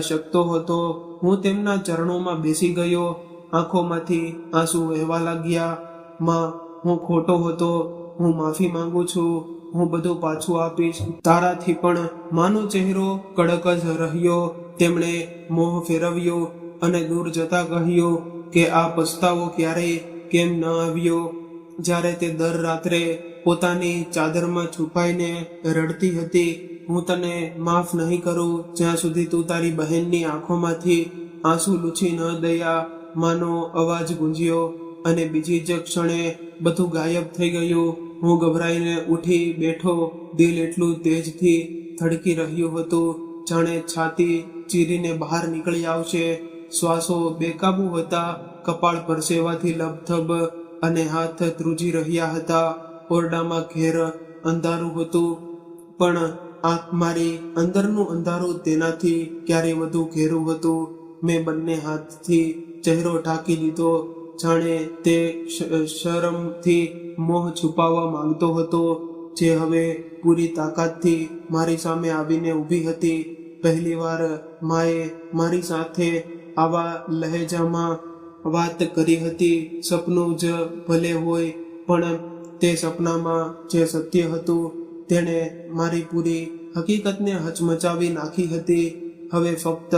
શકતો હતો. હું તેમના ચરણોમાં બેસી ગયો. આંખોમાંથી આંસુ વહેવા લાગ્યા. માં, હું ખોટો હતો. હું માફી માંગુ છું. હું બધું પાછું આપીશ. તારાથી પણ. માનો ચહેરો કડક જ રહ્યો. તેમણે મોહ ફેરવ્યો અને દૂર જતા કહ્યું કે આ પસ્તાવો ક્યારેય કેમ ન આવ્યો. જ્યારે તે દર રાત્રે પોતાની ચાદરમાં છુપાઈને રડતી હતી, હું તને માફ નહીં કરું જ્યાં સુધી તું તારી બહેનની આંખોમાંથી આંસુ લૂછી ન દયા. માનો અવાજ ગુંજ્યો અને બીજી જ ક્ષણે બધું ગાયબ થઈ ગયું. હું ગભરાઈને ઉઠી બેઠો. દિલ એટલું તેજથી ધડકી રહ્યું હતું જાણે છાતી ચીરીને બહાર નીકળી આવશે. શ્વાસો બેકાબુ હતા. કપાળ પરસેવાથી લબથબ અને હાથ ધ્રુજી રહ્યા હતા. ઓરડામાં ઘેર અંધારું હતું, પણ મારી અંદરનું અંધારું તેનાથી ક્યારે વધુ ઘેરું હતું. મેં બંને હાથથી ચહેરો ઢાંકી લીધો, જાણે તે શરમથી મોહ છુપાવવા માંગતો હતો, જે હવે પૂરી તાકાતથી મારી સામે આવીને ઊભી હતી. પહેલીવાર માએ મારી સાથે આવા લહેજામાં વાત કરી હતી. સપનું જ ભલે હોય, પણ તે સપનામાં જે સત્ય હતું તેણે મારી પૂરી હકીકતને હચમચાવી નાખી હતી. હવે ફક્ત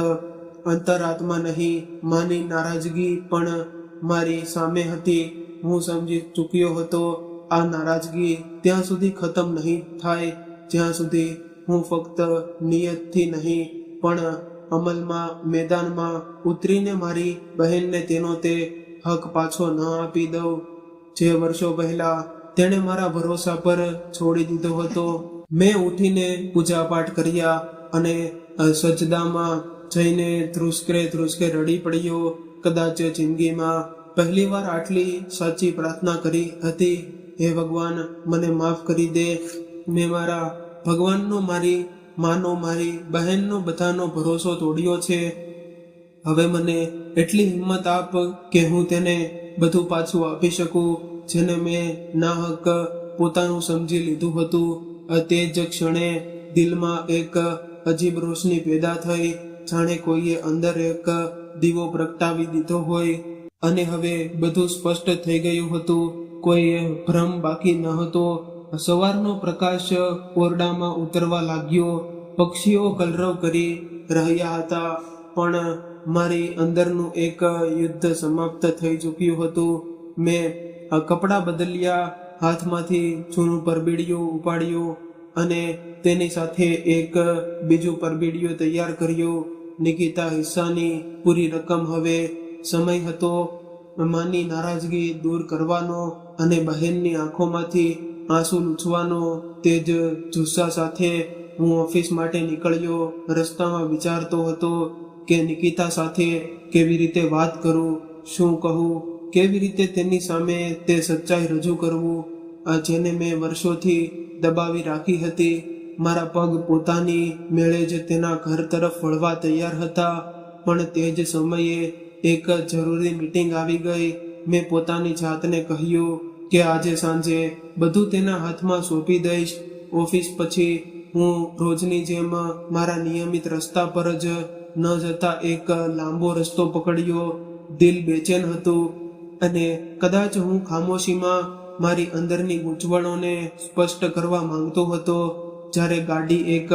અંતરાત્મા નહીં, માની નારાજગી પણ મારી સામે હતી. હું સમજી ચૂક્યો હતો આ નારાજગી ત્યાં સુધી ખતમ નહીં થાય જ્યાં સુધી હું ફક્ત નિયતથી નહીં પણ અમલમાં, મેદાનમાં ઉતરીને મારી બહેનને તેનો તે હક પાછો ન આપી દઉં જે વર્ષો પહેલા તેણે મારા ભરોસા પર છોડી દીધો હતો. મેં ઉઠીને પૂજાપાઠ કર્યા અને સજદામાં જઈને ધ્રુસકે રડી પડ્યો. કદાચ જિંદગીમાં પહેલીવાર આટલી સાચી પ્રાર્થના કરી હતી. હે ભગવાન, મને માફ કરી દે. મેં મારા ભગવાનનો, મારી માનો, મારી બહેનનો બધાનો ભરોસો તોડ્યો છે. હવે મને એટલી હિંમત આપ કે હું તેને બધું પાછું આપી શકું જેને મેં નાહક પોતાનું સમજી લીધું હતું. તે જ ક્ષણે દિલમાં એક અજીબ રોશની પેદા થઈ, જાણે કોઈએ અંદર એક દીવો પ્રગટાવી દીધો હોય અને હવે બધું સ્પષ્ટ થઈ ગયું હતું. કોઈ ભ્રમ બાકી ન હતો. સવારનો પ્રકાશ ઓરડામાં ઉતરવા લાગ્યો. પક્ષીઓ કલરવ કરી રહ્યા હતા, પણ મારી અંદરનું એક યુદ્ધ સમાપ્ત થઈ ચૂક્યું હતું. મેં કપડાં બદલ્યા, હાથમાંથી જૂનું પરબીડિયું ઉપાડ્યું અને તેની સાથે એક બીજું પરબીડિયું તૈયાર કર્યું. નિકિતા હિસ્સાની પૂરી રકમ. હવે સમય હતો માની નારાજગી દૂર કરવાનો અને બહેનની આંખોમાંથી આંસુ લૂછવાનો. તે જ જુસ્સા સાથે હું ઓફિસ માટે નીકળ્યો. રસ્તામાં વિચારતો હતો કે નિકિતા સાથે કેવી રીતે વાત કરું, શું કહું, કેવી રીતે તેની સામે તે સચ્ચાઈ રજૂ કરવું, જેને મેં વર્ષોથી દબાવી રાખી હતી. મારા પગ પોતાની મેળે જ તેના ઘર તરફ વળવા તૈયાર હતા, પણ તે જ સમયે એક જરૂરી મીટિંગ આવી ગઈ. મેં પોતાની જાતને કહ્યું કે આજે સાંજે બધું તેના હાથમાં સોંપી દઈશ. ઓફિસ પછી હું રોજની જેમ મારા નિયમિત રસ્તા પર જ ન જતા એક લાંબો રસ્તો પકડ્યો. દિલ બેચેન હતું અને કદાચ હું ખામોશીમાં મારી અંદરની ગૂંચવણોને સ્પષ્ટ કરવા માંગતો હતો. જ્યારે ગાડી એક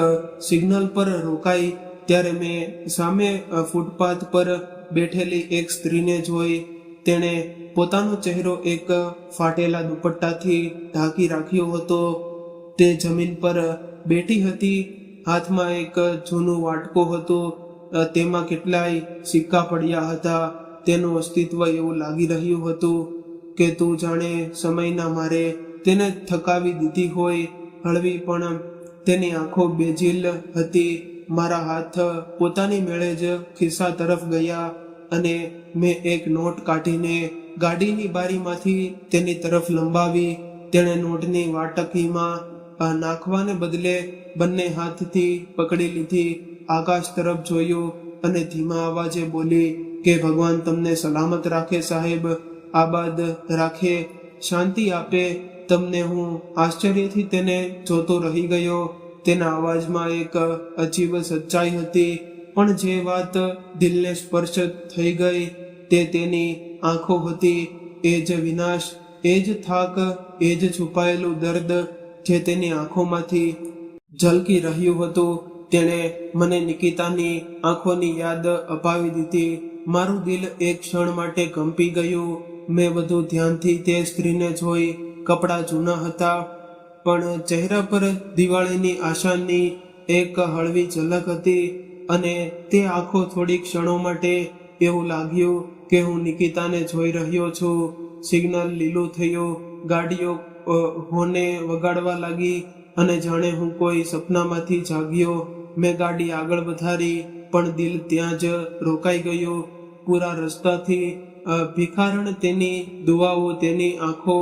સિગ્નલ પર રોકાઈ ત્યારે મેં સામે ફૂટપાથ પર બેઠેલી એક સ્ત્રીને જોઈ. તેણે પોતાનો ચહેરો એક ફાટેલા દુપટ્ટાથી ઢાંકી રાખ્યો હતો. તે જમીન પર બેઠી હતી. હાથમાં એક જૂનું વાટકો હતો. તેમાં કેટલાય સિક્કા પડ્યા હતા. તેનું અસ્તિત્વ એવું લાગી રહ્યું હતું કે તું જાણે સમયના મારે તેને થકાવી દીધી હોય. હળવી પણ તેની આંખો બેજીલ હતી. મારા હાથ પોતાની મેળે જ ખિસ્સા તરફ ગયા અને મેં એક નોટ કાઢીને ગાડીની બારીમાંથી તેની તરફ લંબાવી. તેણે નોટની વાટકીમાં નાખવાને બદલે બંને હાથથી પકડી લીધી. આકાશ તરફ જોયું અને ધીમા અવાજે બોલી કે ભગવાન તમને સલામત રાખે સાહેબ, આબાદ રાખે, શાંતિ આપે તમને. હું આશ્ચર્યથી તેને જોતો રહી ગયો. તેના અવાજમાં એક અજીબ સચ્ચાઈ હતી, પણ જે વાત દિલને સ્પર્શ થઈ ગઈ તે તેની આંખો હતી. એ જ વિનાશ, એ જ થાક, એ જ છુપાયેલું દર્દ જે તેની આંખોમાંથી ઝલકી રહ્યું હતું. તેણે મને નિકિતાની આંખોની યાદ અપાવી દીધી. મારું દિલ એક ક્ષણ માટે કંપી ગયું. મેં વધુ ધ્યાનથી તે સ્ત્રીને જોઈ. કપડાં જૂના હતા, પણ ચહેરા પર દિવાળીની આશાની એક હળવી ઝલક હતી. અને તે આંખો થોડી ક્ષણો માટે એવું લાગ્યું કે હું નિકિતાને જોઈ રહ્યો છું. સિગ્નલ લીલું થયું. ગાડીઓ હોને વગાડવા લાગી અને જાણે હું કોઈ સપનામાંથી જાગ્યો. મેં ગાડી આગળ વધારી, પણ દિલ ત્યાં જ રોકાઈ ગયું. પૂરા રસ્તાથી ભિખારણ તેની દુઆઓ, તેની આંખો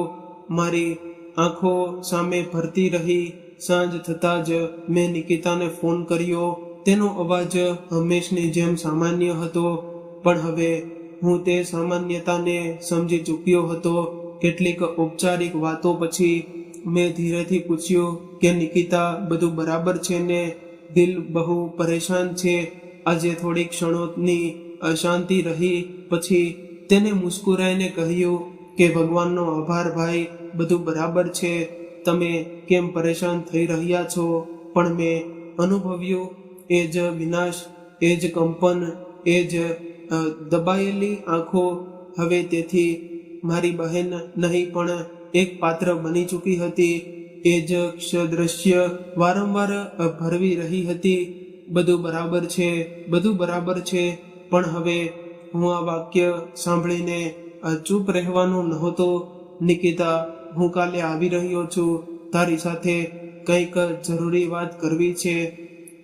મારી આંખો સામે ભરતી રહી. સાંજ થતાં જ મેં નિકિતાને ફોન કર્યો. તેનો અવાજ હંમેશની જેમ સામાન્ય હતો, પણ હવે હું તે સામાન્યતાને સમજી ચૂક્યો હતો. કેટલીક ઔપચારિક વાતો પછી મેં ધીરેથી પૂછ્યું કે નિકિતા, બધું બરાબર છે ને? દિલ બહુ પરેશાન છે. આજે થોડી ક્ષણોની અશાંતિ રહી. પછી તેને મુસ્કુરાઈને કહ્યું કે ભગવાનનો આભાર ભાઈ, બધું બરાબર છે. તમે કેમ પરેશાન થઈ રહ્યા છો? પણ મેં અનુભવ્યું એ જ વિનાશ, એ જ કંપન, એ જ દબાયેલી આંખો. હવે તેથી મારી બહેન નહીં પણ એક પાત્ર બની ચૂકી હતી. એ જ દ્રશ્ય વારંવાર ભરવી રહી હતી. બધું બરાબર છે, બધું બરાબર છે. પણ હવે હું આ વાક્ય સાંભળીને ચૂપ રહેવાનો નહોતો. નિકિતા, હું કાલે આવી રહ્યો છું. તારી સાથે કંઈક જરૂરી વાત કરવી છે.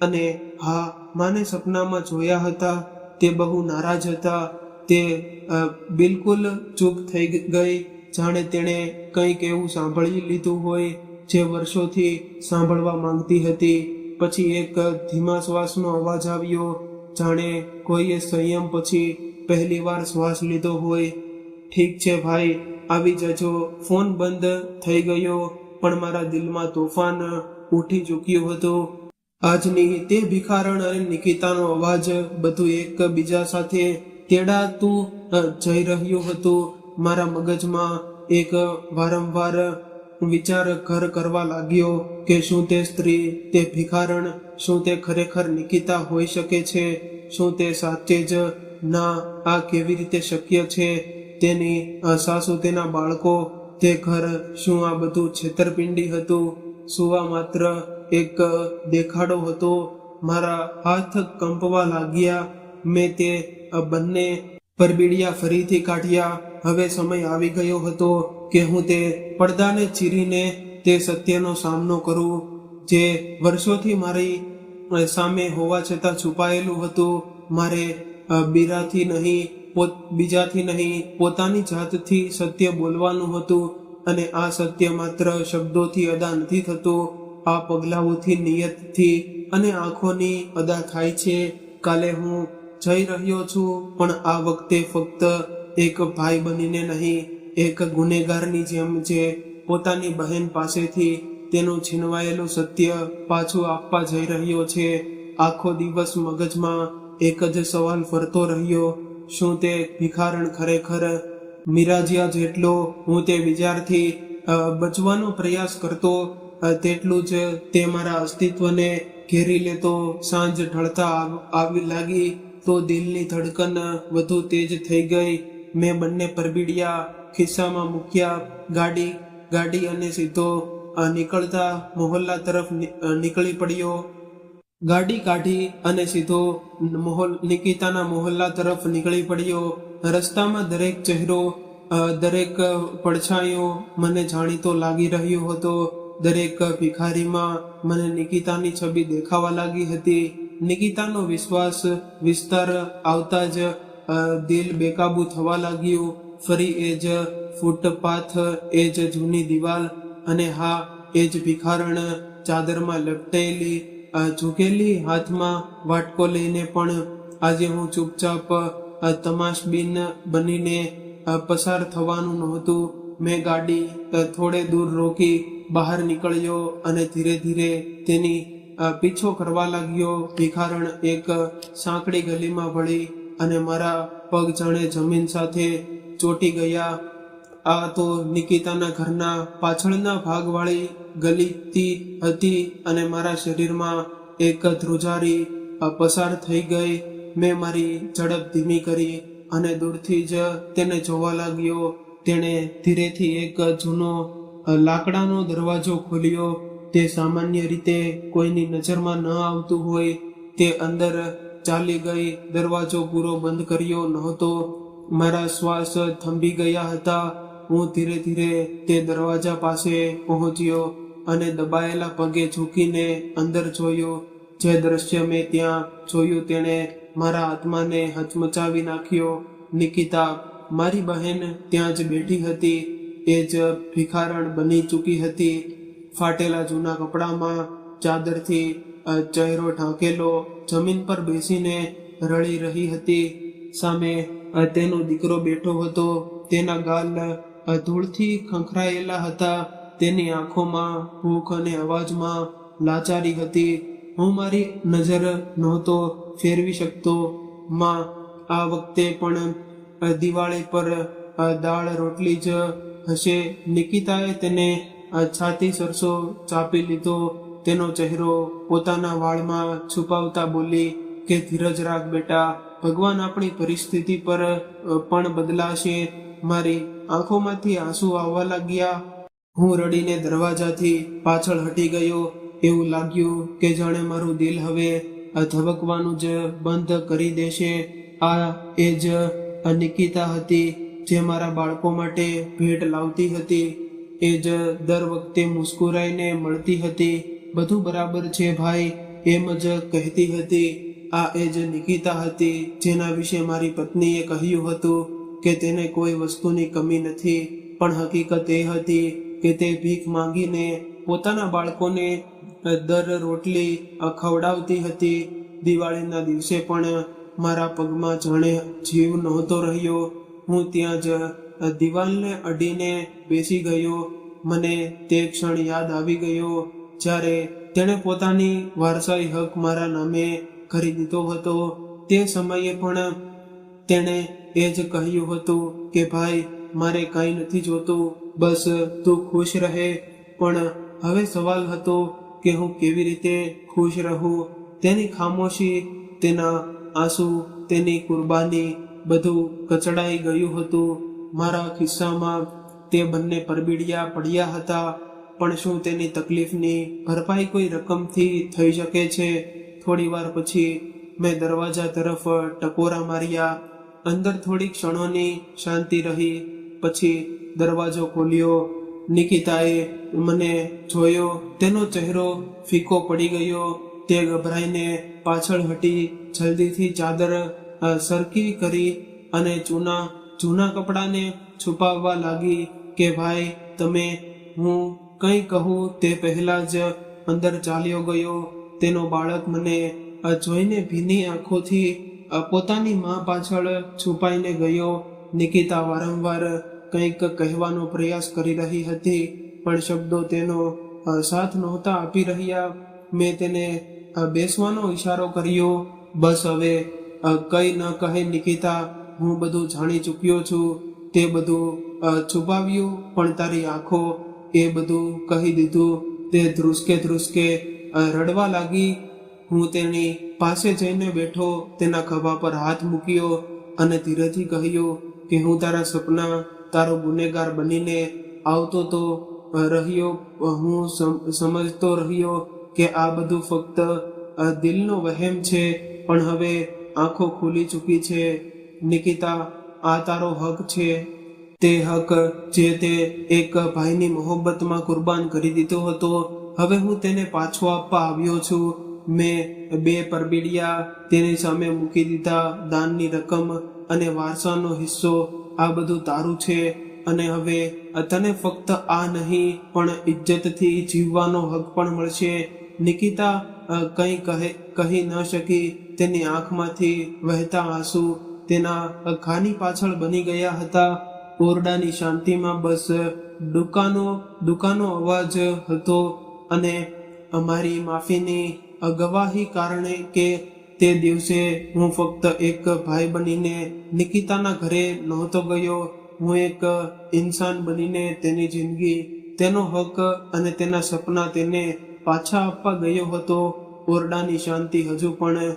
અને હા, માને સપનામાં જોયા હતા. તે બહુ નારાજ હતા. તે બિલકુલ ચૂપ થઈ ગઈ, જાણે તેણે કંઈક એવું સાંભળી લીધું હોય જે વર્ષોથી સાંભળવા માંગતી હતી. પછી એક ધીમા શ્વાસનો અવાજ આવ્યો, જાણે કોઈએ સંયમ પછી પહેલીવાર શ્વાસ લીધો હોય. ઠીક છે ભાઈ, આવી જજો. ફોન બંધ થઈ ગયો, પણ મારા દિલમાં તોફાન ઉઠી ચૂક્યું હતું. આજની તે ભિખારણ અને નિકિતાનો અવાજ બધું એક બીજા સાથે તેડાતું જઈ રહ્યું હતું. મારા મગજમાં એક વારંવાર વિચાર ઘર કરવા લાગ્યો કે શું તે સ્ત્રી, તે ભિખારણ, શું તે ખરેખર નિકિતા હોઈ શકે છે? શું તે સાચે જ? ના, આ કેવી રીતે શક્ય છે? તેની સાસુ, તેના બાળકો, તે ઘર, શું આ બધું છેતરપિંડી હતું? શું આ માત્ર એક દેખાડો હતો? મારા હાથ કંપવા લાગ્યા. મેં તે બંને પરબીડિયા ફરીથી કાઢ્યા. હવે સમય આવી ગયો હતો કે હું તે પડદાને ચીરીને તે સત્યનો સામનો કરું, જે વર્ષોથી મારી સામે હોવા છતાં છુપાયેલું હતું. મારે બીજાથી નહીં પોતાની જાતથી સત્ય બોલવાનું હતું, અને આ સત્ય માત્ર શબ્દોથી અદા નથી થતું, આ પગલાઓથી, નિયતથી અને આંખોની અદા થાય છે. કાલે હું જઈ રહ્યો છું, પણ આ વખતે ફક્ત એક ભાઈ બનીને નહીં, એક ગુનેગારની જેમ જે પોતાની બહેન પાસેથી તેનું છીનવાયેલું સત્ય પાછું આપવા જઈ રહ્યો છે. આખો દિવસ મગજમાં એક જ સવાલ ફરતો રહ્યો, શું તે ભિખારણ ખરેખર મિરાજિયા જેટલો હું તે વિચારથી બચવાનો પ્રયાસ કરતો, તેટલું જ તે મારા અસ્તિત્વને ઘેરી લેતો. સાંજ ઢળતા આવી લાગી તો દિલની ધડકન વધુ તેજ થઈ ગઈ. મેં બંને પરબીડિયા ખિસ્સામાં મૂક્યા, ગાડી અને સીધો નીકળતા મોહલ્લા તરફ નીકળી પડ્યો. ગાડી કાઢી અને સીધો નિકિતાના મોહલ્લા તરફ નીકળી પડ્યો. રસ્તામાં દરેક ચહેરો, દરેક પડછાયો મને જાણીતો લાગી રહ્યો હતો. દરેક ભિખારીમાં મને નિકિતાની છબી દેખાવા લાગી હતી. નિકિતાનો વિશ્વાસ વિસ્તાર આવતા જ દિલ બેકાબુ થવા લાગ્યું. ફરી એ જ ફૂટપાથ, એ જ જૂની દિવાલ, અને હા, એ જ ભિખારણ ચાદરમાં લપટેલી, ઝૂકેલી હાથમાં વાટકો લઈને. પણ આજે હું ચૂપચાપ તમાશબીન બનીને પસાર થવાનું નહોતું. મેં ગાડી થોડે દૂર રોકી, બહાર નીકળ્યો અને ધીરે ધીરે તેની પીછો કરવા લાગ્યો. ભિખારણ એક સાંકડી ગલીમાં વળી અને મારા પગ જાણે જમીન સાથે ચોંટી ગયા. આ તો નિકિતાના ઘરના પાછળના ભાગવાળી ગલીતી હતી અને મારા શરીરમાં એક ધ્રુજારી પસાર થઈ ગઈ. મેં મારી ઝડપ ધીમી કરી અને દૂરથી જ તેને જોવા લાગ્યો. તેણે ધીરેથી એક જૂનો લાકડાનો દરવાજો ખોલ્યો. તે સામાન્ય રીતે કોઈની નજરમાં ન આવતું હોય તે અંદર ચાલી ગઈ. દરવાજો પૂરો બંધ કર્યો નહોતો. મારા શ્વાસ થંભી ગયા હતા. હું ધીરે ધીરે તે દરવાજા પાસે પહોંચ્યો અને દબાયેલા પગે ઝૂકીને અંદર જોયો. જે દ્રશ્ય મેં ત્યાં જોયું તેણે મારા આત્માને હચમચાવી નાખ્યો. નિકિતા, મારી બહેન, ત્યાં જ બેઠી હતી. એ જ ભિખારણ બની ચૂકી હતી. ફાટેલા જૂના કપડામાં ચાદરથી ચહેરો ઢાંકેલો જમીન પર બેસીને રડી રહી હતી. સામે તેનો દીકરો બેઠો હતો. તેના ગાલ ધૂળથી ખંખરાયેલા હતા. તેની આંખોમાં ભૂખ અને અવાજમાં લાચારી હતી. હું મારી નજર નહોતો ફેરવી શકતો. માં, આ વખતે પણ દિવાળી પર દાળ રોટલી જ હશે. નિકિતાએ તેને છાતી સરસો ચાપી લીધો. તેનો ચહેરો પોતાના વાળમાં છુપાવતા બોલી કે ધીરજ રાખ બેટા, ભગવાન આપણી પરિસ્થિતિ પર પણ બદલાશે. મારી આંખોમાંથી આંસુ આવવા લાગ્યા. હું રડીને દરવાજાથી પાછળ હટી ગયો. એવું લાગ્યું કે જાણે મારું દિલ હવે ધબકવાનું જ બંધ કરી દેશે. આ એ જ નિકિતા હતી જે મારા બાળકો માટે ભેટ લાવતી હતી. એ જ દર વખતે મુસ્કુરાઈને મળતી હતી. બધું બરાબર છે ભાઈ, એમ જ કહેતી હતી. આ એ જ નિકિતા હતી જેના વિશે મારી પત્નીએ કહ્યું હતું કે તેને કોઈ વસ્તુની કમી નથી. પણ હકીકત એ હતી કે તે ભીખ માંગીને પોતાના બાળકોને દર રોટલી ખવડાવતી હતી. દિવાળીના દિવસે પણ મારા પગમાં જાણે જીવ નહોતો રહ્યો. હું ત્યાં જ દિવાલને અડીને બેસી ગયો. મને તે ક્ષણ યાદ આવી ગયો જ્યારે તેણે પોતાની વારસાઈ હક મારા નામે કરી દીધો હતો. તે સમયે પણ તેણે એ જ કહ્યું હતું કે ભાઈ, મારે કાંઈ નથી જોતું, બસ તું ખુશ રહે. પણ હવે સવાલ હતો કે હું કેવી રીતે ખુશ રહું. તેની ખામોશી, તેના આંસુ, તેની કુરબાની, બધું કચડાઈ ગયું હતું. મારા ખિસ્સામાં તે બંને પરબીડિયા પડ્યા હતા. પણ શું તેની તકલીફની ભરપાઈ કોઈ રકમથી થઈ શકે છે? થોડી વાર પછી મેં દરવાજા તરફ ટકોરા માર્યા. અંદર થોડી ક્ષણોની શાંતિ રહી. પછી દરવાજો ખોલ્યો. નિકિતાએ મને જોયો. તેનો ચહેરો ફીકો પડી ગયો. તે ગભરાઈને પાછળ હટી જલ્દીથી ચાદર સરખી કરી અને જૂના કપડાને છુપાવવા લાગી કે ભાઈ તમે, હું કંઈ કહું તે પહેલા જ અંદર ચાલ્યો ગયો. તેનો બાળક મને જોઈને ભીની આંખોથી પોતાની માં પાછળ છુપાઈને ગયો. નિકિતા વારંવાર કંઈક કહેવાનો પ્રયાસ કરી રહી હતી, પણ શબ્દો તેનો સાથ નહોતા આપી રહ્યા. મેં તેને બેસવાનો ઈશારો કર્યો. બસ હવે કંઈ ન કહે નિકિતા, હું બધું જાણી ચૂક્યો છું. તે બધું છુપાવ્યું, પણ તારી આંખો એ બધું કહી દીધું. તે ધ્રુસકે રડવા લાગી. હું તેની પાસે જઈને બેઠો, તેના ખભા પર હાથ મૂક્યો અને ધીરેથી કહ્યું કે હું તારા સપના, તારો ગુનેગાર બનીને આવતો તો રહ્યો. હું સમજતો રહ્યો કે આ બધું ફક્ત દિલનો વહેમ છે, પણ હવે આંખો ખુલી ચૂકી છે. નિકિતા, આ તારો હક છે. તે હક જે તે એક ભાઈની મોહબ્બતમાં કુરબાન કરી દીધો હતો, હવે હું તેને પાછો આપવા આવ્યો છું. મેં 2 પરબીડિયા તેની સામે મૂકી દીધા. દાનની રકમ અને વારસાનો હિસ્સો, આ બધું તારું છે. અને હવે તને ફક્ત આ નહીં પણ ઇજ્જતથી જીવવાનો હક પણ મળશે. નિકિતા કંઈ કહી ન શકી. તેની આંખમાંથી વહેતા આંસુ તેના ખાની પાછળ બની ગયા હતા. ઓરડાની શાંતિમાં બસ દુકાનો અવાજ હતો અને અમારી માફીની ગવાહી, કારણે કે તે દિવસે હું ફક્ત એક ભાઈ બનીને નિકિતાના ઘરે નહોતો ગયો. હું એક ઇન્સાન બનીને તેની જિંદગી, તેનો હક અને તેના સપના તેને પાછા આપવા ગયો હતો. ઓરડાની શાંતિ હજુ પણ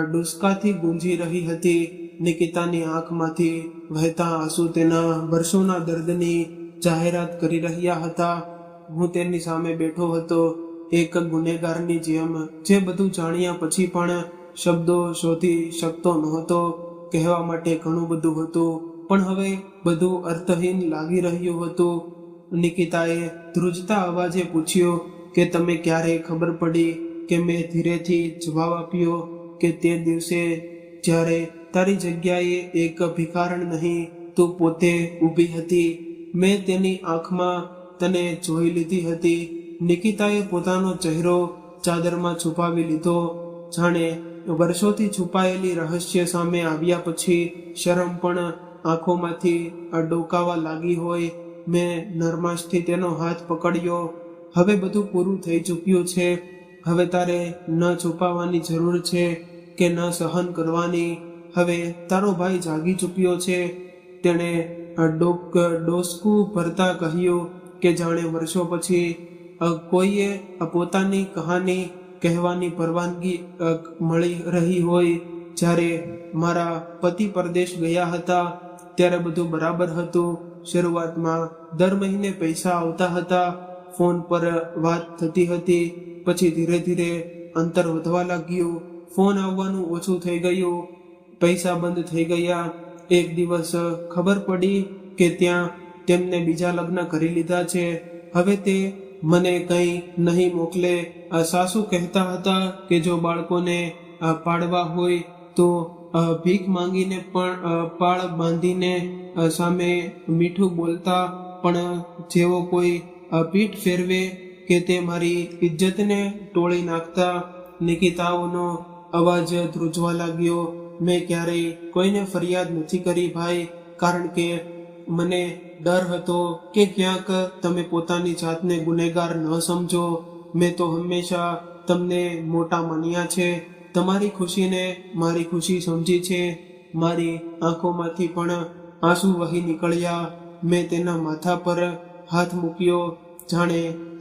ડુસકાથી ગુંજી રહી હતી. નિકિતાની આંખમાંથી વહેતા આંસુ તેના વર્ષોના દર્દની જાહેરાત કરી રહ્યા હતા. હું તેની સામે બેઠો હતો, એક ગુનેગારની જેમ, જે બધું જાણ્યા પછી પણ શબ્દો શોધી શકતો નહોતો. કહેવા માટે ઘણું બધું હતું, પણ હવે બધું અર્થહીન લાગી રહ્યું હતું. નિકિતાએ ધ્રુજતા અવાજે પૂછ્યું કે તમે ક્યારે ખબર પડી? કે મેં ધીરેથી જવાબ આપ્યો કે તે દિવસે જ્યારે તારી જગ્યાએ એક ભિખારણ નહીં, તું પોતે ઊભી હતી. મેં તેની આંખમાં તને જોઈ લીધી હતી. નિકિતાએ પોતાનો ચહેરો ચાદરમાં છુપાવી લીધો, જાણે વર્ષોથી છુપાયેલી રહસ્ય સામે આવ્યા પછી શરમ પણ આંખોમાંથી ડોકાવા લાગી હોય. મેં નરમાશથી તેનો હાથ પકડ્યો. હવે બધું પૂરું થઈ ચૂક્યું છે. હવે તારે ન છુપાવવાની જરૂર છે કે ન સહન કરવાની. હવે તારો ભાઈ જાગી ચૂક્યો છે. તેણે ડોસકું ભરતા કહ્યું કે જાણે વર્ષો પછી કોઈએ પોતાની કહાની કહેવાની પરવાનગી મળી રહી હોય. જ્યારે મારા પતિ પરદેશ ગયા હતા ત્યારે બધું બરાબર હતું. શરૂઆતમાં દર મહિને પૈસા આવતા હતા, ફોન પર વાત થતી હતી. પછી ધીરે ધીરે અંતર વધવા લાગ્યું. ફોન આવવાનું ઓછું થઈ ગયું, પૈસા બંધ થઈ ગયા. એક દિવસ ખબર પડી કે ત્યાં તેમને બીજા લગ્ન કરી લીધા છે. હવે તે મને કંઈ નહીં મોકલે. સાસુ કહેતા હતા કે જો બાળકોને પાડવા હોય તો ભીખ માંગીને પણ પાળ બાંધીને સામે મીઠું બોલતા, પણ જેવો કોઈ પીઠ ફેરવે કે તે મારી ઇજ્જતને તોડી નાખતા. નિકિતાઓનો અવાજ ધ્રુજવા લાગ્યો. મેં ક્યારેય કોઈને ફરિયાદ નથી કરી ભાઈ, કારણ કે મને ડર હતો કે ક્યાંક તમે પોતાની જાતને ગુનેગાર ન સમજો. મેં તો હંમેશા તમને મોટા માન્યા છે, તમારી ખુશીને મારી ખુશી સમજી છે. મારી આંખોમાંથી પણ આંસુ વહી નીકળ્યા. મેં તેના માથા પર હાથ મૂક્યો, જાણે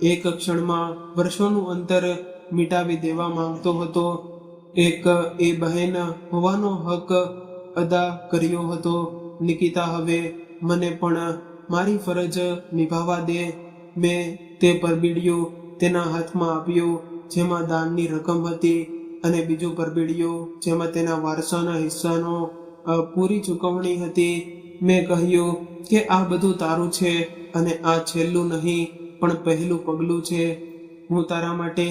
એક ક્ષણમાં વર્ષોનું અંતર મિટાવી દેવા માંગતો હતો. એક એ બહેન હોવાનો હક અદા કર્યો હતો. નિકિતા, હવે મને પણ મારી ફરજ નિભાવવા દે. મેં તે પરબીડિયું તેના હાથમાં આપ્યું જેમાં દાનની રકમ હતી, અને બીજું પરબીડિયું જેમાં તેના વારસાના હિસ્સાનો પૂરી ચૂકવણી હતી. મેં કહ્યું કે આ બધું તારું છે અને આ છેલ્લું નહીં પણ પહેલું પગલું છે. હું તારા માટે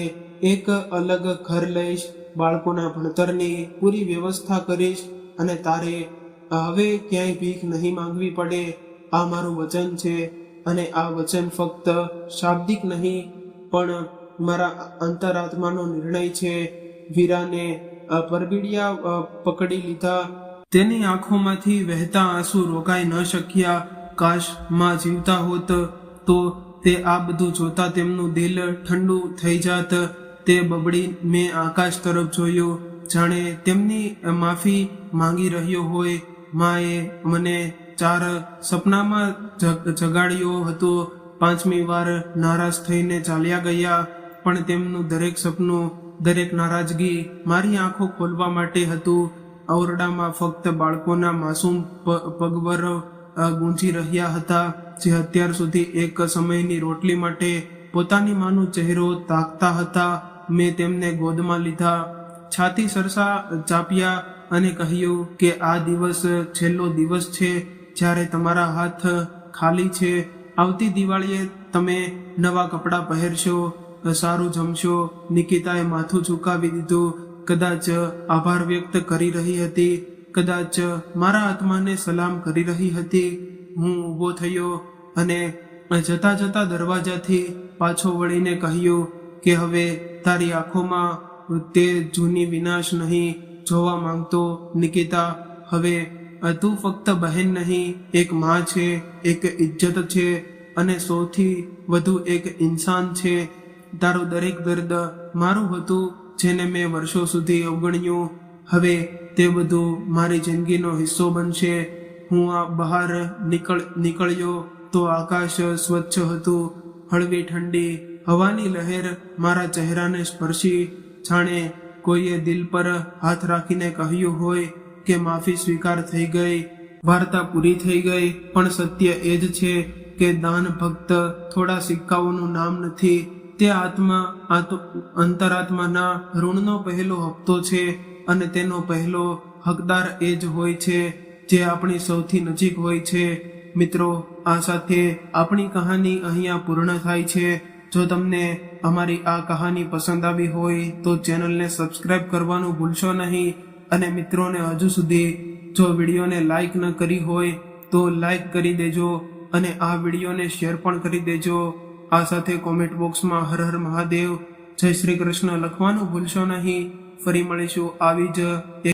એક અલગ ઘર લઈશ, બાળકોના ભણતરની પૂરી વ્યવસ્થા કરીશ અને તારે હવે ક્યાંય ભીખ નહીં માંગવી પડે. આ મારું વચન છે અને આ વચન ફક્ત શાબ્દિક નહીં પણ મારા અંતરાત્માનો નિર્ણય છે. વીરાને પરબીડિયા પકડી લીધા. તેની આંખોમાંથી વહેતા આંસુ રોકાઈ ન શક્યા. કાશ માં જીવતા હોત તો તે આ બધું જોતા તેમનું દિલ ઠંડુ થઈ જાત. તે બબડી મેં આકાશ તરફ જોયું, જાણે તેમની માફી માંગી રહ્યો હોય. માએ મને 4 સપનામાં જગાડ્યો હતો. 5મી વાર નારાજ થઈને ચાલ્યા ગયા, પણ તેમનું દરેક સપનું, દરેક નારાજગી મારી આંખો ખોલવા માટે હતું. ઓરડામાં ફક્ત બાળકોના માસૂમ પગવર ગૂંજી રહ્યા હતા, જે અત્યાર સુધી એક સમયની રોટલી માટે પોતાની માનો ચહેરો તાકતા હતા. મેં તેમને ગોદમાં લીધા, છાતી સરસા ચાપ્યા અને કહ્યું કે આ દિવસ છેલ્લો દિવસ છે જ્યારે તમારા હાથ ખાલી છે. આવતી દિવાળીએ તમે નવા કપડાં પહેરશો, સારું જમશો. નિકિતાએ માથું ઝુકાવી દીધું. કદાચ આભાર વ્યક્ત કરી રહી હતી, કદાચ મારા આત્માને સલામ કરી રહી હતી. હું ઊભો થયો અને જતા જતા દરવાજાથી પાછો વળીને કહ્યું કે હવે તારી આંખોમાં તે જૂની વિનાશ નહીં જોવા માંગતો નિકિતા. હવે તું ફક્ત બહેન નહીં, એક માં છે, એક ઇજ્જત છે અને સૌથી વધુ એક ઇન્સાન છે. તારું દરેક દર્દ મારું હતું, જેને મેં વર્ષો સુધી અવગણ્યું. હવે તે બધું મારી જિંદગીનો હિસ્સો બનશે. હું આ બહાર નીકળ્યો તો આકાશ સ્વચ્છ હતું. હળવી ઠંડી હવાની લહેર મારા ચહેરાને સ્પર્શી, જાણે કોઈએ દિલ પર હાથ રાખીને કહ્યું હોય કે માફી સ્વીકાર થઈ ગઈ. વાર્તા પૂરી થઈ ગઈ, પણ સત્ય એ જ છે કે દાન ફક્ત થોડા સિક્કાઓનું નામ નથી. તે અંતરાત્માના ઋણનો પહેલો હપ્તો છે અને તેનો પહેલો હકદાર એ જ હોય છે જે આપણી સૌથી નજીક હોય છે. મિત્રો, આ સાથે આપણી કહાની અહીંયા પૂર્ણ થાય છે. જો તમને અમારી આ કહાની પસંદ આવી હોય તો ચેનલને સબસ્ક્રાઇબ કરવાનું ભૂલશો નહીં. અને મિત્રોને હજુ સુધી જો વિડીયોને લાઈક ન કરી હોય તો લાઈક કરી દેજો અને આ વિડીયોને શેર પણ કરી દેજો. આ સાથે કોમેન્ટ બોક્સમાં હર હર મહાદેવ, જય શ્રી કૃષ્ણ લખવાનું ભૂલશો નહીં. ફરી મળીશું આવી જ